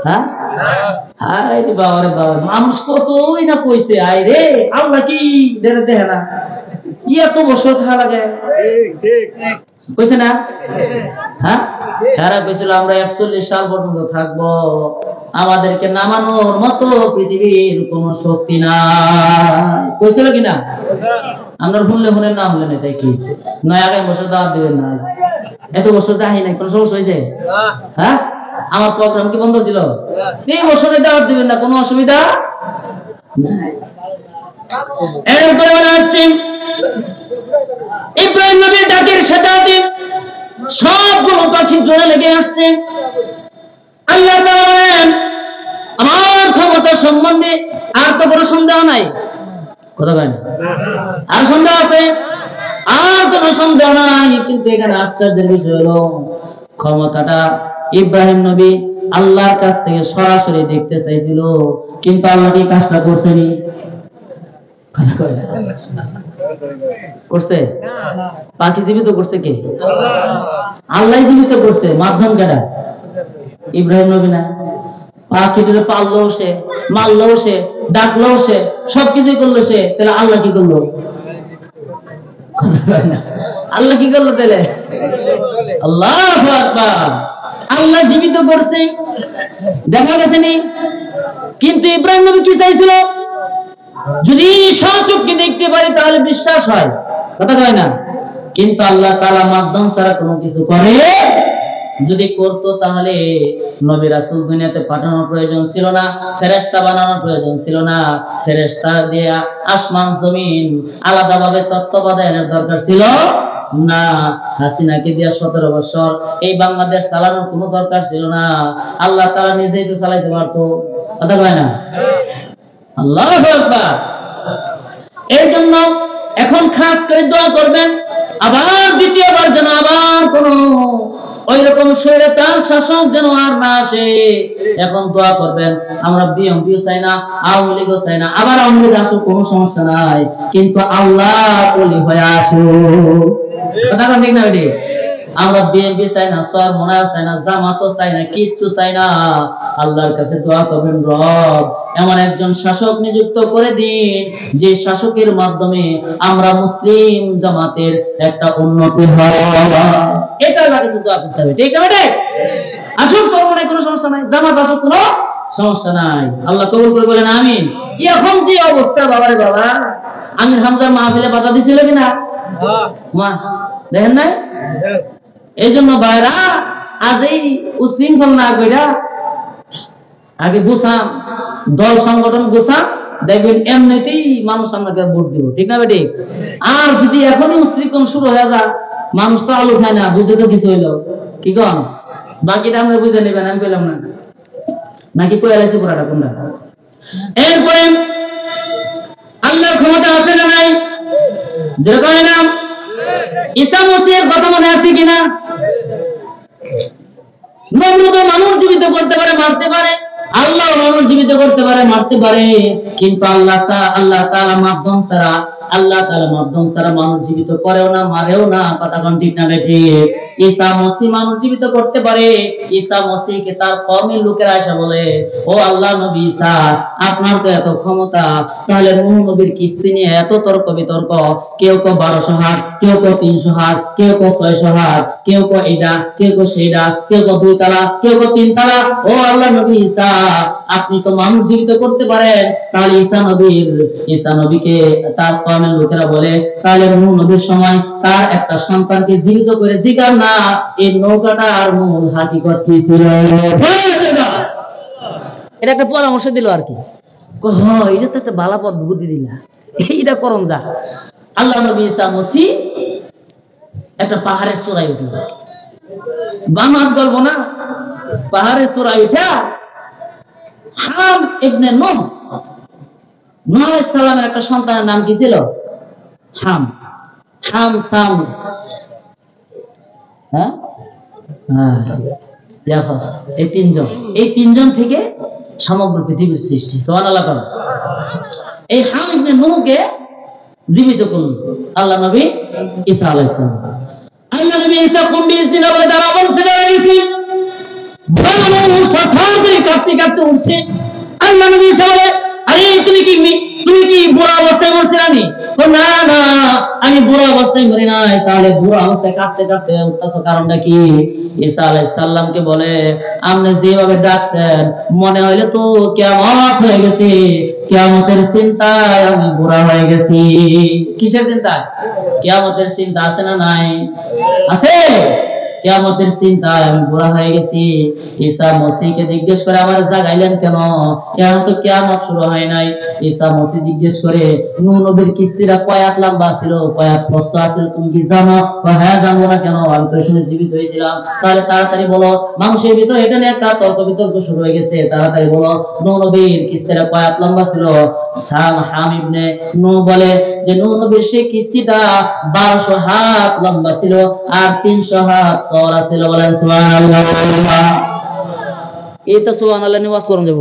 হ্যাঁ, আরে বাবা রে বাবা, মানুষ কতই না কইছে আই রে আল্লাহ কি দেখে না, এত বছর খাওয়া লাগে কইছে না? হ্যাঁ, তারা কইছিল আমরা 41 সাল পর্যন্ত থাকবো, আমাদেরকে নামানোর মতো পৃথিবীর কোন শক্তি নাই, কইছিল কিনা? আমরা শুনলে নাম লেন, এটাই কি হয়েছে? নয় আগামী বছর দাওয়াত দিবেন না, এত বছর যাই নাই, কোন সমস্যা হয়েছে? হ্যাঁ, আমার প্রোগ্রাম কি বন্ধ ছিল? 3 বছরে দাওয়াত দিবেন না, কোনো অসুবিধা নাই। এরপরে বলা হচ্ছে ইব্রাহিম নবীর ডাকের সাথে সবগুলো পাখি জোরে লেগে আসছে। আল্লাহ তাআলা বলেন আমার ক্ষমতা সম্বন্ধে আর তো কোনো সন্দেহ নাই, কথা বলেন, আর সন্দেহ আছে? আর কোনো সন্দেহ নাই। কিন্তু এখানে আশ্চর্যের বিষয় হলো ক্ষমতাটা ইব্রাহিম নবী আল্লাহর কাছ থেকে সরাসরি দেখতে চাইছিল, কিন্তু আল্লাহ কি কাজটা করছেনি? করছে? পাখি জীবিত করছে কে? আল্লাহ জীবিত করছে। মাধ্যম কেডা? ইব্রাহিম নবী না? পাখিটির পাললো সে, মারলো সে, ডাকলো সে, সবকিছুই করলো সে, তাহলে আল্লাহ কি করলো? আল্লাহ কি করলো তাহলে? আল্লাহু আকবার। আল্লাহ জীবিত করছে, দেখা গেছে নি? কিন্তু ইব্রাহিম নবী কি চাইছিল? যদি সচক্ষে দেখতে পারি তাহলে বিশ্বাস হয়, কথা কয় না? কিন্তু আল্লাহ তাআলা মাধ্যম ছাড়া কোনো কিছু করে, যদি করতো তাহলে নবী রাসূল দুনিয়াতে পাঠানোর প্রয়োজন ছিল না, ফেরেশতা বানানোর প্রয়োজন ছিল না, ফেরেশতা দিয়ে আসমান জমিন আলাদাভাবে তত্ত্বাবধানের দরকার ছিল না, হাসিনাকে দিয়া 17 বছর এই বাংলাদেশ চালানোর কোনো দরকার ছিল না, আল্লাহ তাআলা নিজেই তো চালাইতে পারতো, কথা কয় না? আল্লাহু আকবার। এর জন্য এখন খাস করে দোয়া করবেন, আবার দ্বিতীয়বার যেন আবার কোন ওই রকম স্বৈরাচার শাসক যেন আর না আসে। এখন দোয়া করবেন, আমরা বিএনপিও চাই না, আওয়ামী লীগও চাই না, আবার আওয়ামী লীগ আসুক কোনো সমস্যা নাই, কিন্তু আল্লাহ ওলি হয়ে আসুক, কথা ঠিক না? আমরা বিএনপি চাই না, সরমনা চাই না, জামাতও চাই না, কিচ্ছু চাই না। আল্লাহর কাছে দোয়া করবেন, রব এমন একজন শাসক নিযুক্ত করে দিন যে শাসকের মাধ্যমে আমরা মুসলিম জামাতের একটা উন্নতি হয়। এটা আল্লাহর কাছে দোয়া করতে হবে, ঠিক আছে? আসুক সরমনায় কোনো সমস্যা নাই, জামাত আসুক কোনো সমস্যা নাই, আল্লাহ কবুল করে বলেন আমিন। এখন যে অবস্থা বাবারে বাবা, আমির হামজার মাহফিলে বাধা দিছিল কিনা? মা দেখেন নাই? এই জন্য ভাইরা আজ এই উশৃঙ্খল না কইরা আগে গুছাম, দল সংগঠন গুছাম, দেখবেন এমনিতেই মানুষ আপনাকে ভোট দিব, ঠিক না বেটি? আর যদি এখনই উশৃঙ্খল শুরু হয়ে যায়, মানুষ তো আলু খায় না, বুঝে তো কিছু হইলো, কি কন? বাকিটা আমরা বুঝে নেবেন, আমি কইলাম না নাকি কই আলাইছি পুরাটা কোনটা? এরপরে আল্লাহর ক্ষমতা আছে না নাই? যেটা কয় না ঈসা মসিহের কথা মনে আছে কিনা? নমরুদ মানুষ জীবিত করতে পারে, মারতে পারে, আল্লাহ মানুষ জীবিত করতে পারে, মারতে পারে, কিন্তু আল্লাহ তাআলা মাধ্যম ছাড়া মানুষ জীবিত করেও না, মারেও না, কথা কোন ঠিক না বেঠি? ঈসা মসিহ মানুষ জীবিত করতে পারে। ঈসা মসিহকে তার কওমের লোকেরা এসে বলে, ও আল্লাহ নবী ঈসা, আপনার তো এত ক্ষমতা, তাহলে নূহ নবীর কিস্তি নিয়ে এত তর্ক বিতর্ক, কেউ কেউ 1200 হাত, কেউ কেউ 300 হাত, কেউ কেউ 600 হাত, কেউ কেউ এইটা, কেউ কেউ সেইটা, কেউ কেউ 2 তালা, কেউ কেউ 3 তালা। ও আল্লাহ নবী ঈসা, আপনি তো মানুষ জীবিত করতে পারেন, তাহলে ঈসা নবীকে তার কওমের লোকেরা বলে, তাহলে নূহ নবীর সময় তার একটা সন্তানকে জীবিত করে জিজ্ঞাসা না, এই নৌকাটার মূল হাকিকত কি ছিল? এটা একটা পরামর্শ দিল আর কি। এটা তো একটা বালা পথ বুদ্ধি দিলা, এইটা করম যা। আল্লাহ নবী ঈসা মসিহ একটা পাহাড়ের চূড়ায় উঠল, বানাত গল্প না, পাহাড়ের চূড়ায় উঠা হাম ইবনে নূহ আলাইহিস সালামের একটা সন্তানের নাম কি ছিল? হাম, হাম সাম। হ্যাঁ, এই তিনজন থেকে সমগ্র পৃথিবীর সৃষ্টি। সুবহানাল্লাহ। এই হাম ইবনে নূহকে জীবিত করল আল্লাহ নবী ঈসা আলাইহিস সালাম। আল্লাহ নবী ঈসা কুম বিইজনিল্লাহ বলে তারা বলছে দাঁড়িয়েছি, মানুষ পাথর দিয়ে কাঁপতে কাঁপতে উঠছে। আল্লাহ নবী ঈসা বলে, আরে তুমি কি বুড়া অবস্থায় মরছিলানি? না না, আমি বুড়া অবস্থায় মরি নাই। তাহলে বুড়া অবস্থায় কাঁপতে কাঁপতে উঠতেছো, কারণটা কি? ঈসা আলাইহিস সালামকে বলে, আপনি যেভাবে ডাকছেন মনে হইলে তো কিয়ামত হয়ে গেছে, কিয়ামতের চিন্তায় আমি বুড়া হয়ে গেছি। কিসের চিন্তা? কিয়ামতের চিন্তা আছে না নাই? আছে। কিয়ামতের চিন্তায় আমি বুড়া হয়ে গেছি। ঈসা মসিহকে জিজ্ঞেস করে, আমার জাগাইলেন কেন? এখন তো কিয়ামত শুরু হয় নাই। ঈসা মসিহ জিজ্ঞেস করে, নূহ নবীর কিস্তিরা কয় হাত লম্বা ছিল, কয় হাত প্রস্থ আছিল, তুমি কি জানো? হ্যাঁ, জানবো না কেন, আমি তো সময় জীবিত হয়েছিলাম। তাহলে তাড়াতাড়ি বলো, মানুষের ভিতরে এখানে একটা তর্ক বিতর্ক শুরু হয়ে গেছে, তাড়াতাড়ি বলো নূহ নবীর কিস্তিরা কয় হাত লম্বা ছিল? হাম ইবনে নূহ বলে যে নূহ নবীর সেই কিস্তিটা 1200 হাত লম্বা ছিল আর 300 হাত চওড়া ছিল। বলেন সুবহানাল্লাহ। এই তো সুবহানাল্লাহ নিয়ে ওয়াজ করুন যাব,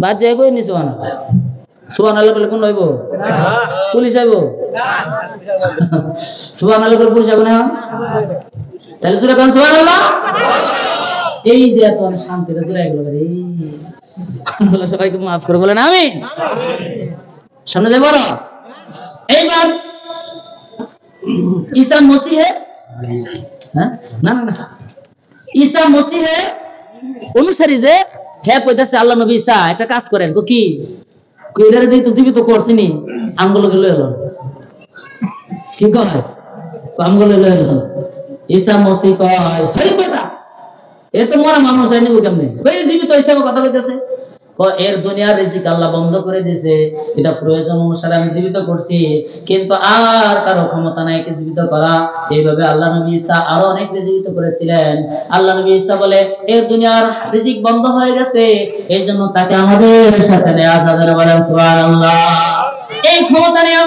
বাদ যাইবো নি সুবহানাল্লাহ। সুবহানাল্লাহ বলে কোন হইব? পুলিশ আইব? সুবহানাল্লাহ বলে পুলিশ আইব না? তাহলে জোরে কোন সুবহানাল্লাহ। এই যে এত শান্তিতে জোরে এগুলো করে, আল্লাহ সবাইকে মাফ করে বলেন আমিন। সামনে যাই বড়। এইবার ঈসা মসিহে, হ্যাঁ না না না, ঈসা মসিহে অনুসারী যে হ্যাঁ কইতাছে, আল্লাহ নবী ঈসা একটা কাজ করেন। কি কইলারে দেই তো জীবিত করছিনি, আমগুলোকে লয়ে এলো। কি কয়? আমগুলো লয়ে এলো। ঈসা মসিহ কয়, হেই বেটা, এ তো মরা মানুষ আইনি কেমনে? কই জীবিত হিসাবে কথা কইতাছে। এর দুনিয়ার রিজিক আল্লাহ বন্ধ করে দিয়েছে, এটা প্রয়োজন অনুসারে আমি জীবিত করছি, কিন্তু আর কারো ক্ষমতা নাই একে জীবিত করা। এইভাবে আল্লাহ নবী ঈসা আরো অনেক জীবিত করেছিলেন। আল্লাহ নবী ঈসা বলে, এর দুনিয়ার রিজিক বন্ধ হয়ে গেছে, এই জন্য তাকে আমাদের সাথে নেওয়া যাবে না। বলেন সুবহানাল্লাহ। এই ক্ষমতা নিয়ে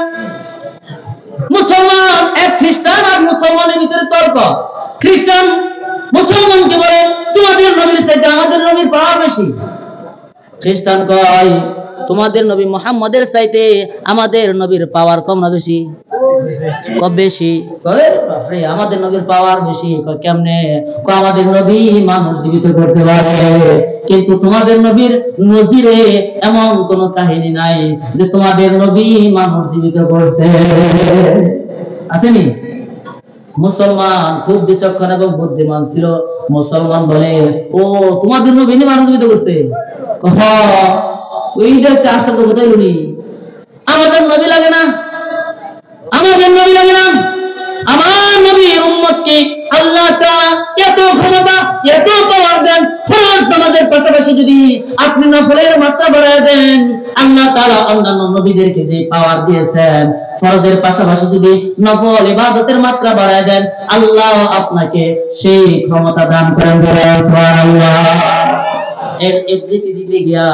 মুসলমান, এক খ্রিস্টান আর মুসলমানের ভিতরে তর্ক। খ্রিস্টান মুসলমানকে বলে, তোমাদের নবীর চাইতে আমাদের নবীর পাওয়ার বেশি। খ্রিস্টান কয়, তোমাদের নবী মুহাম্মদের চাইতে আমাদের নবীর পাওয়ার কম না বেশি? কম বেশি। কয় বাপরে, আমাদের নবীর পাওয়ার বেশি। কয় কেমনে? কয় আমাদের নবী মানুষ জীবিত করতে পারে, কিন্তু তোমাদের নবীর নজিরে এমন কোন কাহিনী নাই যে তোমাদের নবী মানুষ জীবিত করছে। আসেনি? মুসলমান খুব বিচক্ষণ এবং বুদ্ধিমান ছিল। মুসলমান বলে, ও তোমাদের নবী মানুষ জীবিত করছে? ওইটা কার সাথে কোথায় বলি? আমাদের নবী লাগে না, আমাদের নবী লাগে না। আমার নবীর উম্মতকে আল্লাহ তাআলা এত ক্ষমতা, এত পাওয়ার দেন, ফরজ নামাজের পাশাপাশি যদি আপনি নফলের মাত্রা বাড়ায় দেন, আল্লাহ তাআলা অন্যান্য নবীদেরকে যে পাওয়ার দিয়েছেন, ফরজের পাশাপাশি যদি নফল ইবাদতের মাত্রা বাড়ায় দেন, আল্লাহ আপনাকে সেই ক্ষমতা দান করেন। সুবহানাল্লাহ। এর একৃতি দিতে গিয়া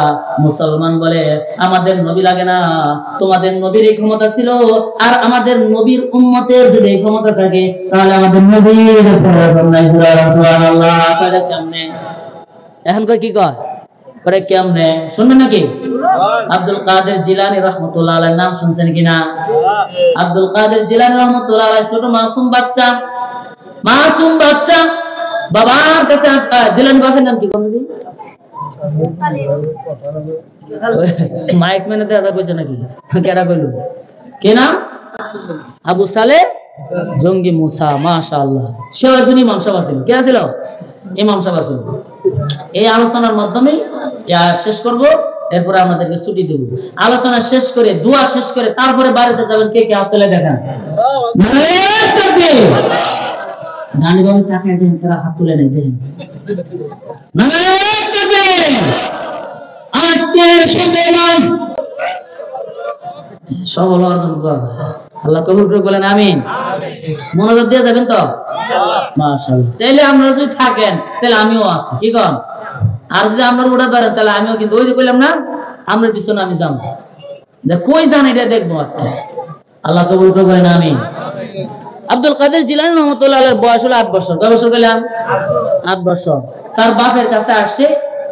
মুসলমান বলে, আমাদের নবী লাগে না, তোমাদের নবীর এই ক্ষমতা ছিল, আর আমাদের নবীর উম্মতের যদি এই ক্ষমতা থাকে, তাহলে আমাদের নবীর প্রয়োজন নাই। সুবহানাল্লাহ। তাহলে কেমনে? এখন কই কি কয়? পরে কেমনে শুনবেন নাকি? আব্দুল কাদের জিলানী রাহমাতুল্লাহ আলাইহির নাম শুনছেন কিনা? আব্দুল কাদের জিলানী রাহমাতুল্লাহ আলাইহি ছোট মাসুম বাচ্চা, মাসুম বাচ্চা বাবার কাছে আসা। জিলানী বাবার নাম কি বলুন? মাইক মেনে দাদা কইছে নাকি? কেডা কইলো? কে নাম? আবু সালে জঙ্গি মুসা। মাশাআল্লাহ। সে একজন ইমাম সাহেব ছিল। কে ছিল? ইমাম সাহেব ছিল। এই আলোচনার মাধ্যমে শেষ করব, এরপরে আমাদেরকে ছুটি দেব। আলোচনা শেষ করে, দোয়া শেষ করে তারপরে বাড়িতে যাবেন। কে কে হাত তুলে দেখান? নানিগঞ্জ টাকা দেন, তারা হাত তুলে নেই, দেখেন। সফল হওয়ার জন্য দোয়া করেন। আল্লাহ কবুল করে বলেন আমিন। মনোযোগ দিয়ে যাবেন তো মাশাআল্লাহ। তাইলে আপনারা যদি থাকেন তাহলে আমিও আছি, কি কন? আর যদি আপনারা উঠে পারেন তাহলে আমিও, কিন্তু ওই যে কইলাম না আপনার পিছনে আমি যাবো, যে কই যান এটা দেখবো আজকে। আল্লাহ কবুল করে বলেন আমিন। আব্দুল কাদের জিলানী রহমাতুল্লাহ আলাইহির বয়স হলো 8 বছর। কয় বছর কইলাম? 8 বছর। তার বাপের কাছে আসছে,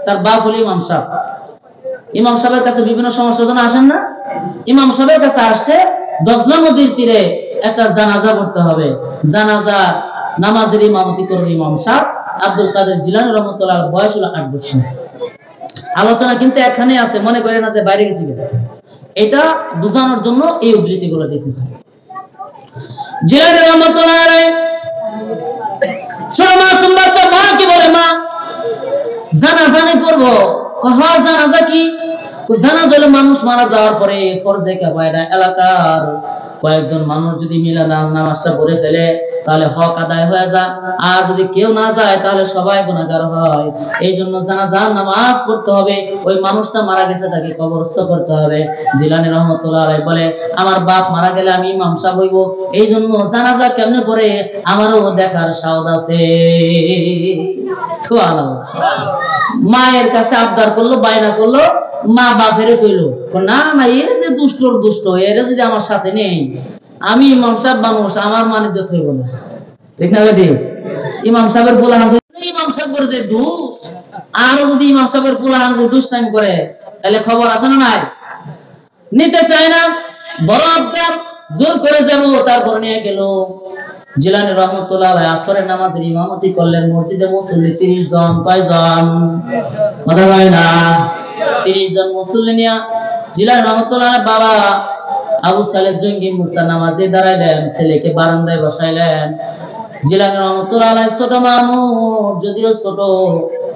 তার বাপ হলো ইমাম সাহেব। ইমাম সাহেবের কাছে বিভিন্ন সমস্যার জন্য আসেন না, ইমাম সাহেবের কাছে আসছে দজলা নদীর তীরে একটা জানাজা করতে হবে। জানাজা নামাজের ইমামতি করবে ইমাম সাহেব। আব্দুল কাদের জিলানী রহমাতুল্লাহ আলাইহির বয়স হলো 8 বছর। আলোচনা কিন্তু এখানে আছে, মনে করে না যে বাইরে গেছি। এটা বোঝানোর জন্য এই উদ্ধৃতিগুলো দিতে হয়। জিলানী রহমাতুল্লাহ আলাইহি ছোট মাসুম বাচ্চা মা কি বলে, মা জানাজা নেই পড়বো। হ্যাঁ জানাজা কি? জানাজা হলো মানুষ মারা যাওয়ার পরে ফরজে কিফায়া এলাকার কয়েকজন মানুষ যদি মিলে নামাজটা পড়ে ফেলে তাহলে হক আদায় হয়ে যায়, আর যদি কেউ না যায় তাহলে সবাই গুনাহগার হয়। এই জন্য জানাজার নামাজ পড়তে হবে। ওই মানুষটা মারা গেছে তাকে কবরস্থ করতে হবে। জিলানী রহমাতুল্লাহ আলাইহি বলে, আমার বাপ মারা গেলে আমি ইমাম সাহেব হইব, এই জন্য জানাজা কেমনে করে আমারও দেখার সাওদ আছে। সুবহানাল্লাহ। মায়ের কাছে আবদার করলো, বায়না করলো, মা বাপেরে কইলো, না না এ যে দুষ্টর দুষ্ট, এর যদি আমার সাথে নেই, আমি ইমাম সাহেব মানুষ, আমার মানে যত হইব না। ঠিক না বেটি? ইমাম সাহেবের পোলাহান, ইমাম সাহেব করে যে দুষ, আরো যদি ইমাম সাহেবের পোলাহান দুষ্টাইম করে তাহলে খবর আছে না নাই? নিতে চায় না, বড় আবদার, জোর করে যাবো, তারপর নিয়ে গেল। জিলানী রহমাতুল্লাহ আলাইহি আসরের নামাজের ইমামতি করলেন। মসজিদে মুসল্লি 30 জন। কয়জন? কথা হয় না? 30 জন মুসল্লি নিয়ে জিলানী রহমাতুল্লাহ আলাইহি বাবা আবু সালেহ জঙ্গি মুসা নামাজে দাঁড়াইলেন, ছেলেকে বারান্দায় বসাইলেন। জিলানী রহমাতুল্লাহ আলাইহি ছোট মানুষ, যদিও ছোট,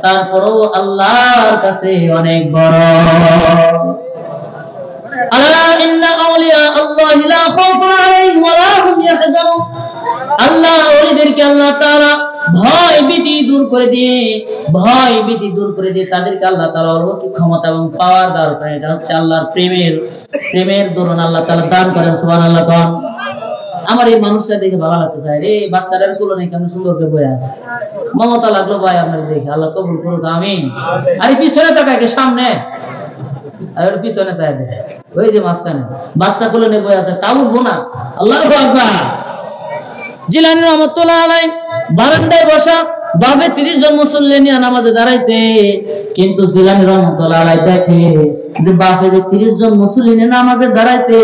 তারপরেও আল্লাহর কাছে অনেক বড়। আলা ইন্না আউলিয়া আল্লাহি লা খাউফুন আলাইহিম ওয়া লা হুম ইয়াহজানুন। আল্লাহ ওলিদেরকে আল্লাহ তাআলা ভয় ভীতি দূর করে দিয়ে, ভয় ভীতি দূর করে দিয়ে তাদেরকে আল্লাহ তাআলা অলৌকিক ক্ষমতা এবং পাওয়ার দান করেন। এটা হচ্ছে আল্লাহর প্রেমের দরুন আল্লাহ তাআলা দান করেন। সুবহানাল্লাহ। কোন আমার এই মানুষটা দেখে ভালো লাগতে চায় রে, বাচ্চাটার কোলে নাকি কেমন সুন্দর করে বয়ে আছে, মমতা লাগলো ভাই আপনার দেখে। আল্লাহ কবুল করুক আমিন। আরে পিছনে তাকায় কে সামনে, আর পিছনে চায় দেখে, ওই যে মাঝখানে বাচ্চা কোলে নিয়ে বয়ে আছে, তা উঠবো না। আল্লাহু আকবার। জিলানী রহমাতুল্লাহ আলাইহি বারান্দায় বসা, বাবে 30 জন মুসল্লি নিয়ে নামাজে দাঁড়াইছে। কিন্তু জিলানী রহমাতুল্লাহ আলাইহি দেখে যে বাপে যে 30 জন মুসল্লি নিয়ে নামাজে দাঁড়াইছে,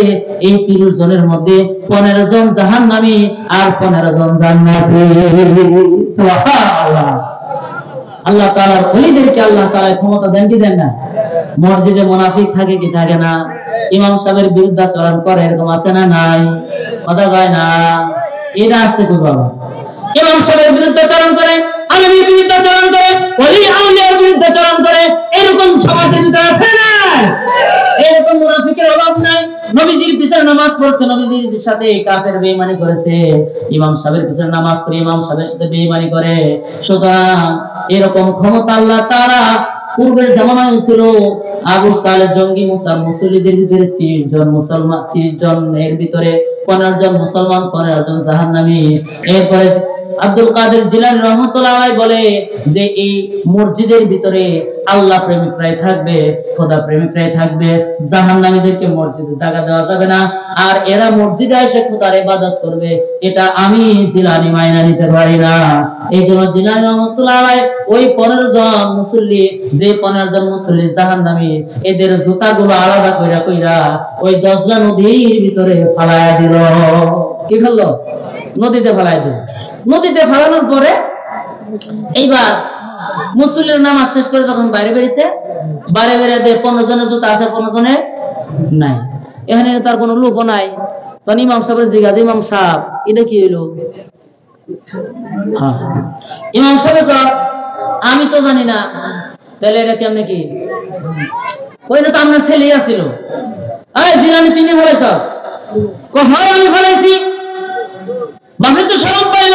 এই 30 জনের মধ্যে 15 জন জাহান্নামী আর 15 জন জান্নাতি। সুবহানাল্লাহ। আল্লাহ তাআলার ওলিদেরকে আল্লাহ তাআলা ক্ষমতা দেন কি দেন না? মসজিদে মুনাফিক থাকে কি থাকে না? ইমাম সাহেবের বিরুদ্ধাচরণ করে, এরকম আছে না নাই? কথা কয় না? এটা আসতে তো বাবা, ইমাম সাহেবের বিরুদ্ধাচরণ করে, আলেমের বিরুদ্ধাচরণ করে, ওলি আউলিয়ার বিরুদ্ধাচরণ করে, এরকম সমাজের ভিতরে আছে না? এরকম মুনাফিকের অভাব নাই। নবীজির পিছনে নামাজ পড়ছে, নবীজির সাথে কাফের বেঈমানি করেছে। ইমাম সাহেবের পিছনে নামাজ পড়ে ইমাম সাহেবের সাথে বেঈমানি করে। সুতরাং এরকম ক্ষমতা আল্লাহ তাআলা পূর্বের জামানায় ছিল। আবু সালেহ জঙ্গি মুসা মুসল্লিদের ভিতরে 30 জন মুসলমান, 30 জনের ভিতরে 15 জন মুসলমান, 15 জন জাহান্নামী। এরপরে আব্দুল কাদের জিলানী রহমাতুল্লাহ আলাইহি বলে যে এই মসজিদের ভিতরে আল্লাহ প্রেমিকরাই থাকবে, খোদা প্রেমিকরাই থাকবে, জাহান্নামীদেরকে মসজিদে জায়গা দেওয়া যাবে না। আর এরা মসজিদে এসে খোদার ইবাদত করবে, এটা আমি জিলানী মাইনা নিতে পারি না। এই জন্য জিলানী রহমাতুল্লাহ আলাইহি ওই 15 জন মুসল্লি, যে 15 জন মুসল্লি জাহান্নামী, এদের জুতাগুলো আলাদা কইরা কইরা ওই দজলা নদীর ভিতরে ফালায়া দিল। কি করলো? নদীতে ফালাই দিল। নদীতে ফালানোর পরে এইবার মুসল্লির নামাজ শেষ করে যখন বাইরে বেরিয়েছে, বাইরে বেরিয়ে 15 জনের জুতা আছে, 15 জনের নাই। এখানে তার কোনো লোকও নাই। তখন ইমাম সাহেবের জিজ্ঞাসা, ইমাম সাহেব এটা কি হইলো? ইমাম সাহেব তো আমি তো জানি না, তাহলে এটা কেমনে কি? ওই না তো আপনার ছেলে আছিল। আরে জিলানী তিনি বলেছ, হয় আমি ফেলাইছি। বাপে তো শরম পাইল,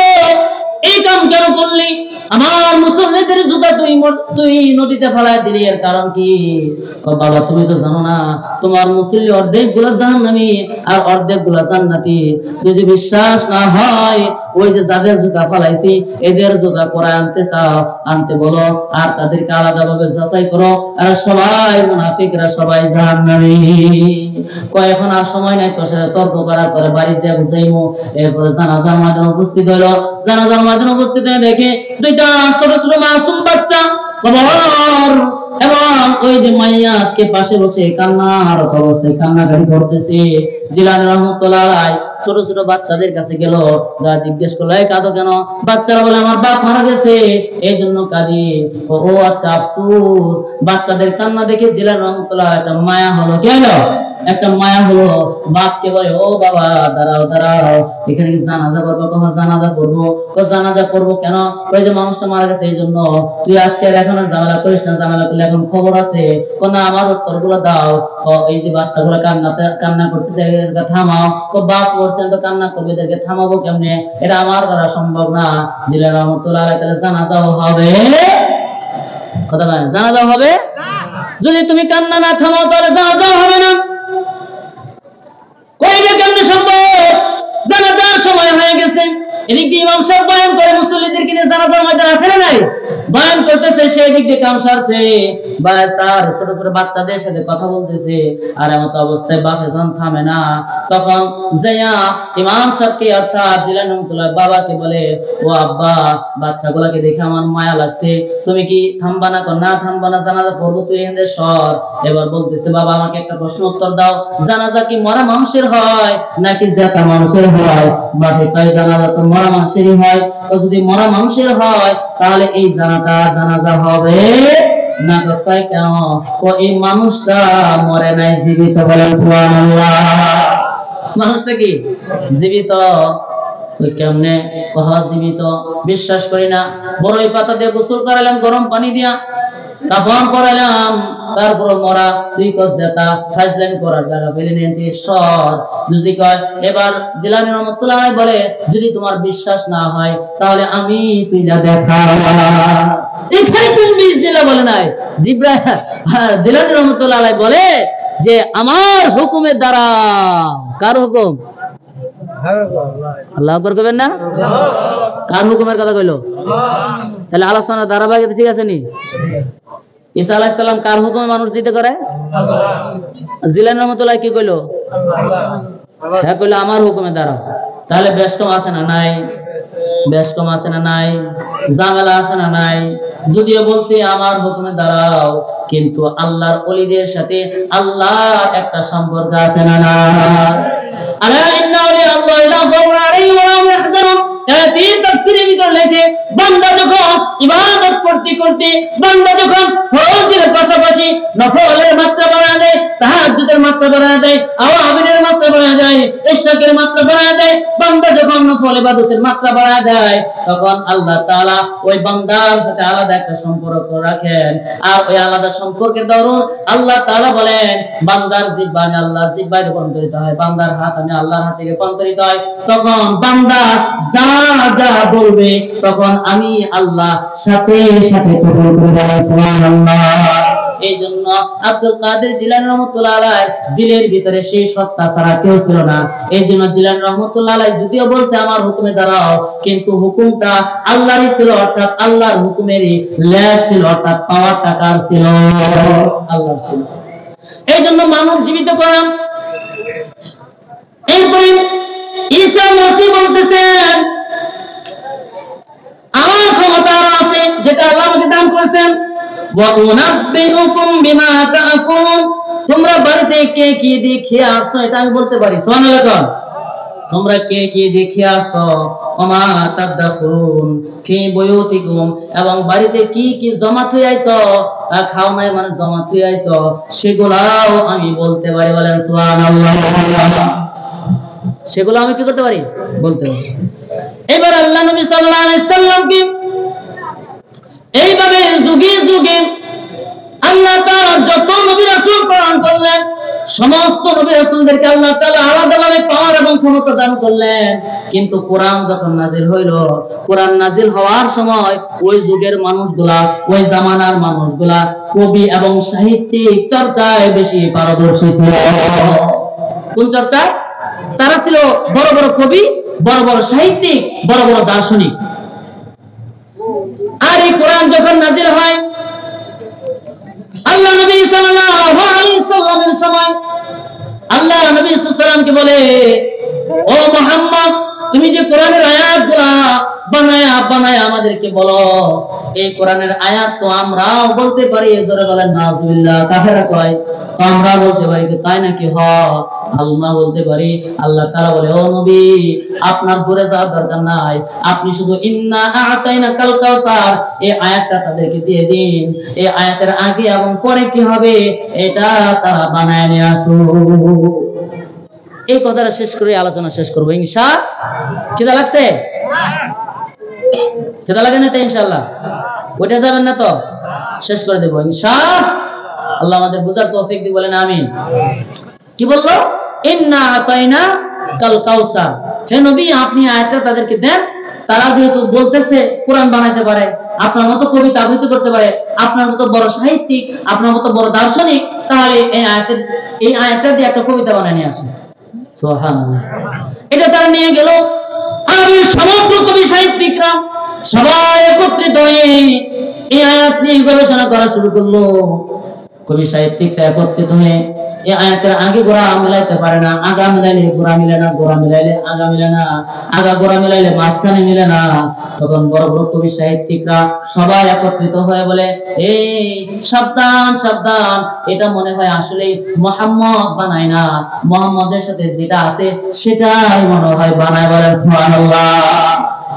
এই কাম কেন করলি? আমার মুসল্লিদের জুতা তুই নদীতে ফেলায় দিলি, এর কারণ কি? বাবা তুমি তো জানো না, তোমার মুসল্লি অর্ধেক গুলা জাহান্নামী আর অর্ধেক গুলা জান্নাতি। যদি বিশ্বাস না হয়, ওই যে যাদের জুতা ফেলাইছি এদের জুতা পরে আনতে চাও, আনতে বলো, আর তাদেরকে আলাদা ভাবে যাচাই করো, আর সবাই মুনাফিকরা সবাই জাহান্নামী। কয় এখন আর সময় নাই তোর সাথে তর্ক করার, পরে বাড়ি যা বুঝাইমু। এরপরে জানাজার ময়দানে উপস্থিত হইলো। জানাজার ময়দানে উপস্থিত হয়ে দেখে দুইটা ছোট ছোট মাসুম বাচ্চা এবং ওই যে মাইয়াতকে পাশে বসে কান্নার অবস্থায় কান্নাকাটি করতেছে। জিলানী রহমাতুল্লাহ আলাইহি ছোট ছোট বাচ্চাদের কাছে গেল, যা জিজ্ঞেস করলো, এই কাঁদো কেন? বাচ্চারা বলে, আমার বাপ মারা গেছে এই জন্য কাঁদি। ও আচ্ছা, আফসোস। বাচ্চাদের কান্না দেখে জিলানী রহমাতুল্লাহ একটা মায়া হলো। কি হলো? একটা মায়া হলো। বাপকে বলে, ও বাবা দাঁড়াও দাঁড়াও, এখানে কি জানাজা করবো? কখন জানাজা করবো? জানাজা করবো কেন? ওই যে মানুষটা মারা গেছে এই জন্য। তুই আজকে এখন ঝামেলা করিস না, ঝামেলা করলে এখন খবর আছে। না, আমার উত্তর গুলো দাও। এই যে বাচ্চাগুলো কান্না করতেছে, এদেরকে থামাও। বাপ করছেন তো কান্না করবে, এদেরকে থামাবো কেমনে? এটা আমার দ্বারা সম্ভব না। জিলানী রহমাতুল্লাহ আলাইহি তাহলে জানাজাও হবে, কথা বলেন, জানাজাও হবে। যদি তুমি কান্না না থামাও তাহলে জানাজাও হবে না। কইবে কেমনে সম্ভব? জানাজার সময় হয়ে গেছে। এদিক দিয়ে ইমাম সাহেব বয়ান করে, মুসল্লিদেরকে নিয়ে জানাজার ময়দান আছে না নাই? বয়ান করতেছে, সেই দিক দিয়ে কাম সারছে, বা তার ছোট ছোট বাচ্চাদের সাথে কথা বলতেছে। আর এমন অবস্থায় বাপে যখন থামে না, তখন যাইয়া ইমাম সাহেবকে অর্থাৎ জিলানী রহমাতুল্লাহ বাবাকে বলে, ও আব্বা, বাচ্চাগুলোকে দেখে আমার মায়া লাগছে, তুমি কি থামবা না? না থামবা না, জানাজা পড়বো, তুই এখানে সর। এবার বলতেছে, বাবা আমাকে একটা প্রশ্ন উত্তর দাও, জানাজা কি মরা মানুষের হয় নাকি জেতা মানুষের হয়? বাপে কয়, জানাজা তো মরা মানুষেরই হয়। তো যদি মরা মানুষের হয় তাহলে এই জানাজা হবে না। কয় কেন? এই মানুষটা মরে নাই, জীবিত। বলেন সুবহানাল্লাহ। মানুষটা কি জীবিত? কেমনে? জীবিত। বিশ্বাস করি না। বড়ই পাতা দিয়ে গোসল করালাম, গরম পানি দিয়া কাফন পরালাম, তারপর মরা। তুই কস জেতা, ফাজলামি করার জায়গা পেলে নিয়ে সর। যদি কয়, এবার জিলানী রহমাতুল্লাহ আলাইহি বলে, যদি তোমার বিশ্বাস না হয় তাহলে আমি তুই না দেখা। এখানে কোন বিজদিলা বলে নাই। জিলানী রহমাতুল্লাহ আলাইহি বলে যে আমার হুকুমের দ্বারা। কার হুকুম? আল্লাহ আকবার করবেন না? কার হুকুমের কথা কইলো? তাহলে আলোচনার ধারাবাহিকতা ঠিক আছে নি? ঈসা আলাইহিস সালাম কার হুকুমে মানুষ দিতে করে? জিলানী রহমাতুল্লাহ কি কইলো? হ্যাঁ কইলো আমার হুকুমে দ্বারা। তাহলে বেষ্টম আছে না নাই? বেষ্টম আছে না নাই? ঝামেলা আছে না নাই? যদিও বলছি আমার হুকুমে দাঁড়াও, কিন্তু আল্লাহর ওলিদের সাথে আল্লাহর একটা সম্পর্ক আছে না নাই? আলা ইন্না আউলিয়া আল্লাহ লা খাউফুন আলাইহিম ওয়া লা হুম ইয়াহজানুন। এই তাফসীরের ভিতর লেখে, বান্দা যখন ইবাদত করতে করতে, বান্দা যখন ফরজের পাশাপাশি নফলের মাত্রা বাড়ায় দেয়, তাহাজ্জুদের মাত্রা বাড়ায় দেয়, আওয়াবিনের মাত্রা বাড়ায় দেয়, ইশরাকের মাত্রা বাড়ায় দেয়, বান্দা যখন নফল ইবাদতের মাত্রা বাড়ায় দেয়, তখন আল্লাহ তাআলা ওই বান্দার সাথে আলাদা একটা সম্পর্ক রাখেন। আর ওই আলাদা সম্পর্কের দরুন আল্লাহ তাআলা বলেন, বান্দার জিহ্বা আমি আল্লাহর জিহ্বায় রূপান্তরিত হয়, বান্দার হাত আমি আল্লাহর হাতে রূপান্তরিত হয়। তখন বান্দা যা যা বলবে তখন আমি আল্লাহ সাথে সাথে কবুল করে। সুবহানাল্লাহ। এই জন্য আব্দুল কাদের জিলানী রহমাতুল্লাহ আলাইহি দিলের ভিতরে সেই সত্তা ছাড়া কেউ ছিল না। এই জন্য জিলানী রহমাতুল্লাহ আলাইহি যদিও বলছে আমার হুকুমে দাঁড়াও, কিন্তু হুকুমটা আল্লাহরই ছিল, অর্থাৎ আল্লাহর হুকুমেরই লেশ ছিল, অর্থাৎ পাওয়ারটা কার ছিল? আল্লাহর ছিল। এই জন্য মানুষ জীবিত করা। এরপরে ঈসা মসিহ বলতেছেন, আমার ক্ষমতা আছে যেটা আল্লাহ আমাকে দান করেছেন। ওয়া উনাব্বিউকুম বিমা তাকুলুন। তোমরা বাড়িতে কে কি দেখে আসছো এটা আমি বলতে পারি। সুবহানাল্লাহ। তোমরা কে কি দেখে আসছো, ওমা তাদাখুরুন ফি বুয়ুতিকুম, এবং বাড়িতে কি কি জমাত হয়ে আইছো, খাও নাই মানে জমাত হয়ে আইছো, সেগুলাও আমি বলতে পারি। বলেন সুবহানাল্লাহ। সেগুলো আমি কি করতে পারি? বলতে পারি। এবার আল্লাহ নবী সাল্লাল্লাহু আলাইহি সাল্লামকে এইভাবে যুগে যুগে আল্লাহ তাআলা যত নবী রাসূল প্রেরণ করলেন, সমস্ত নবী রাসূলদেরকে আল্লাহ তাআলা আলাদাভাবে পাওয়ার এবং ক্ষমতা দান করলেন, কিন্তু কোরআন যখন নাজিল হইল, কোরআন নাজিল হওয়ার সময় ওই যুগের মানুষগুলা, ওই জামানার মানুষগুলা কবি এবং সাহিত্যিক চর্চায় বেশি পারদর্শী ছিল। কোন চর্চায়? তারা ছিল বড় বড় কবি, বড় বড় সাহিত্যিক, বড় বড় দার্শনিক। আর এই কোরআন যখন নাজিল হয়, আল্লাহ নবী সাল্লাল্লাহু আলাইহি ওয়াসাল্লামের সময় আল্লাহ নবী সাল্লাল্লাহু আলাইহি ওয়াসাল্লামকে বলে, ও মুহাম্মদ, তুমি যে কোরআনের আয়াতগুলা বানায়া বানায়া আমাদেরকে বলো, এই কোরআনের আয়াত তো আমরাও বলতে পারি। জোরে বলেন নাউজুবিল্লাহ। কাফেররা কয় আমরা বলতে পারি, তাই নাকি? হ, আল্লাহ বলতে পারি। আল্লাহ তাআলা বলে, ও নবী, আপনার ঘুরে যাওয়ার দরকার নাই, আপনি শুধু ইন্না আ'তাইনাকাল কাউসার এই আয়াতটা তাদেরকে দিয়ে দিন। এই আয়াতের আগে এবং পরে কি হবে এটা তারা বানায় নিয়ে আসুন। এই কথাটা শেষ করে আলোচনা শেষ করবো ইনশাআল্লাহ। খিদা লাগছে? খিদা লাগে না তো? ইনশাআল্লাহ ওইটা যাবেন না তো? শেষ করে দেবো ইনশাআল্লাহ। আল্লাহ আমাদের বুঝার তৌফিক দিক, বলেন আমিন। কি বললো? ইন্না আতাইনা কাল কাউসার। হে নবী, আপনি আয়াতটা তাদেরকে দেন। তারা যেহেতু বলতেছে কোরআন বানাইতে পারে, আপনার মতো কবিতা আবৃত্তি করতে পারে, আপনার মতো বড় সাহিত্যিক, আপনার মতো বড় দার্শনিক, তাহলে এই আয়াতটা দিয়ে একটা কবিতা বানায় নিয়ে আসে। সুবহানাল্লাহ। এটা তারা নিয়ে গেল। আর সমস্ত কবি সাহিত্যিকরা সবাই একত্রিত হয়ে এই আয়াত নিয়ে গবেষণা করা শুরু করলো। কবি সাহিত্যিকরা একত্রিত হয়ে এই আয়াতের আগে গোড়া মিলাইতে পারে না, আগা মিলাইলে গোড়া মিলে না, গোড়া মিলাইলে আগা মিলে না, আগা গোড়া মিলাইলে মাঝখানে মিলে না। তখন বড় বড় কবি সাহিত্যিকরা সবাই একত্রিত হয়ে বলে, এই সাবধান সাবধান, এটা মনে হয় আসলে মুহাম্মদ বানায় না, মুহাম্মদের সাথে যেটা আছে সেটাই মনে হয় বানায়। বলে সুবহানাল্লাহ।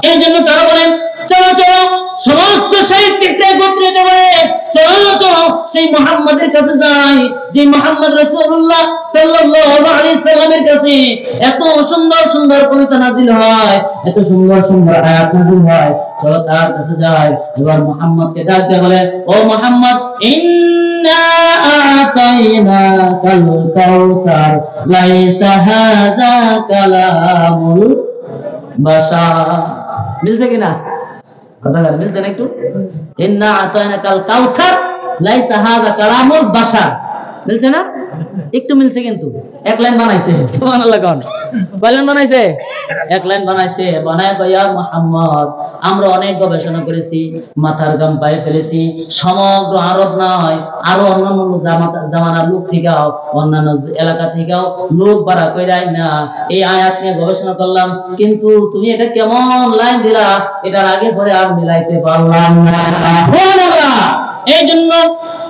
এই জন্য তারা বলেন, চলো চলো, সমস্ত সাহিত্যিকরা একত্রিত হয়ে চলো চলো সেই মুহাম্মদের কাছে যাই, যে মুহাম্মদ রাসূলুল্লাহ সাল্লাল্লাহু আলাইহি সাল্লামের কাছে এত সুন্দর সুন্দর কবিতা নাযিল হয়, এত সুন্দর সুন্দর আয়াত নাযিল হয়। চলো তার কাছে যাই। এবার মুহাম্মদকে ডাক দিয়ে বলে, ও মুহাম্মদ, ইন্না আ'তাইনাকাল কাউসার লাইসা হাযা কালামুল বাশার। মিলছে কিনা? কথা মিলছে না একটু? ইন্না আ'তাইনাকাল কাউসার লাইসা হাযা কালামুল বাশার। মিলছে না? একটু মিলছে, কিন্তু এক লাইন বানাইছে। সুবহানাল্লাহ। কোন কয় লাইন বানাইছে? এক লাইন বানাইছে। বানায় কয়া, মুহাম্মদ, আমরা অনেক গবেষণা করেছি, মাথার গাম পায়ে ফেলেছি, সমগ্র আরব নয়, আরো অন্যান্য জামানার লোক থেকেও, অন্যান্য এলাকা থেকেও লোক বাড়া কইরাই না এই আয়াত নিয়ে গবেষণা করলাম, কিন্তু তুমি এটা কেমন লাইন দিলা, এটার আগে পরে আর মিলাইতে পারলাম না। সুবহানাল্লাহ। এই জন্য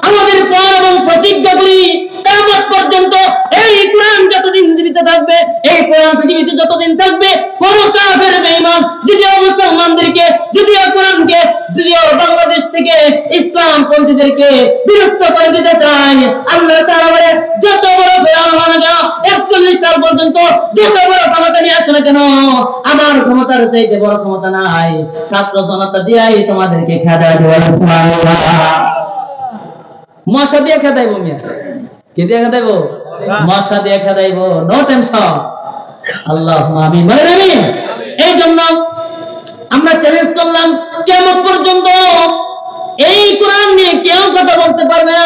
আমাদের পর এবং প্রতিজ্ঞা করি, কিয়ামত পর্যন্ত এই কোরআন যতদিন জীবিত থাকবে, এই কোরআন পৃথিবীতে যতদিন থাকবে, কোন কাফের বেঈমান যদিও মুসলমানদেরকে, যদিও কোরআনকে, যদিও বাংলাদেশ থেকে ইসলাম পন্থীদেরকে বিরক্ত করে দিতে চায়, আল্লাহ তাআলা বলে, যত বড় ফেরাউন হয় না কেন, 41 সাল পর্যন্ত যত বড় ক্ষমতা নিয়ে আসে না কেন, আমার ক্ষমতার চাইতে বড় ক্ষমতা নাই, ছাত্র জনতা দিয়াই তোমাদেরকে খেদায় দেব। সুবহানাল্লাহ। মশা দিয়ে খেদাইবো মিয়া। কি দিয়ে খেদাইবো? মশা দিয়ে খেদাইবো। No tension. আল্লাহুম্মা আমিন। বলেন আমিন। এই জন্য আমরা চ্যালেঞ্জ করলাম, কিয়ামত পর্যন্ত এই কোরআন নিয়ে কেউ কথা বলতে পারবে না।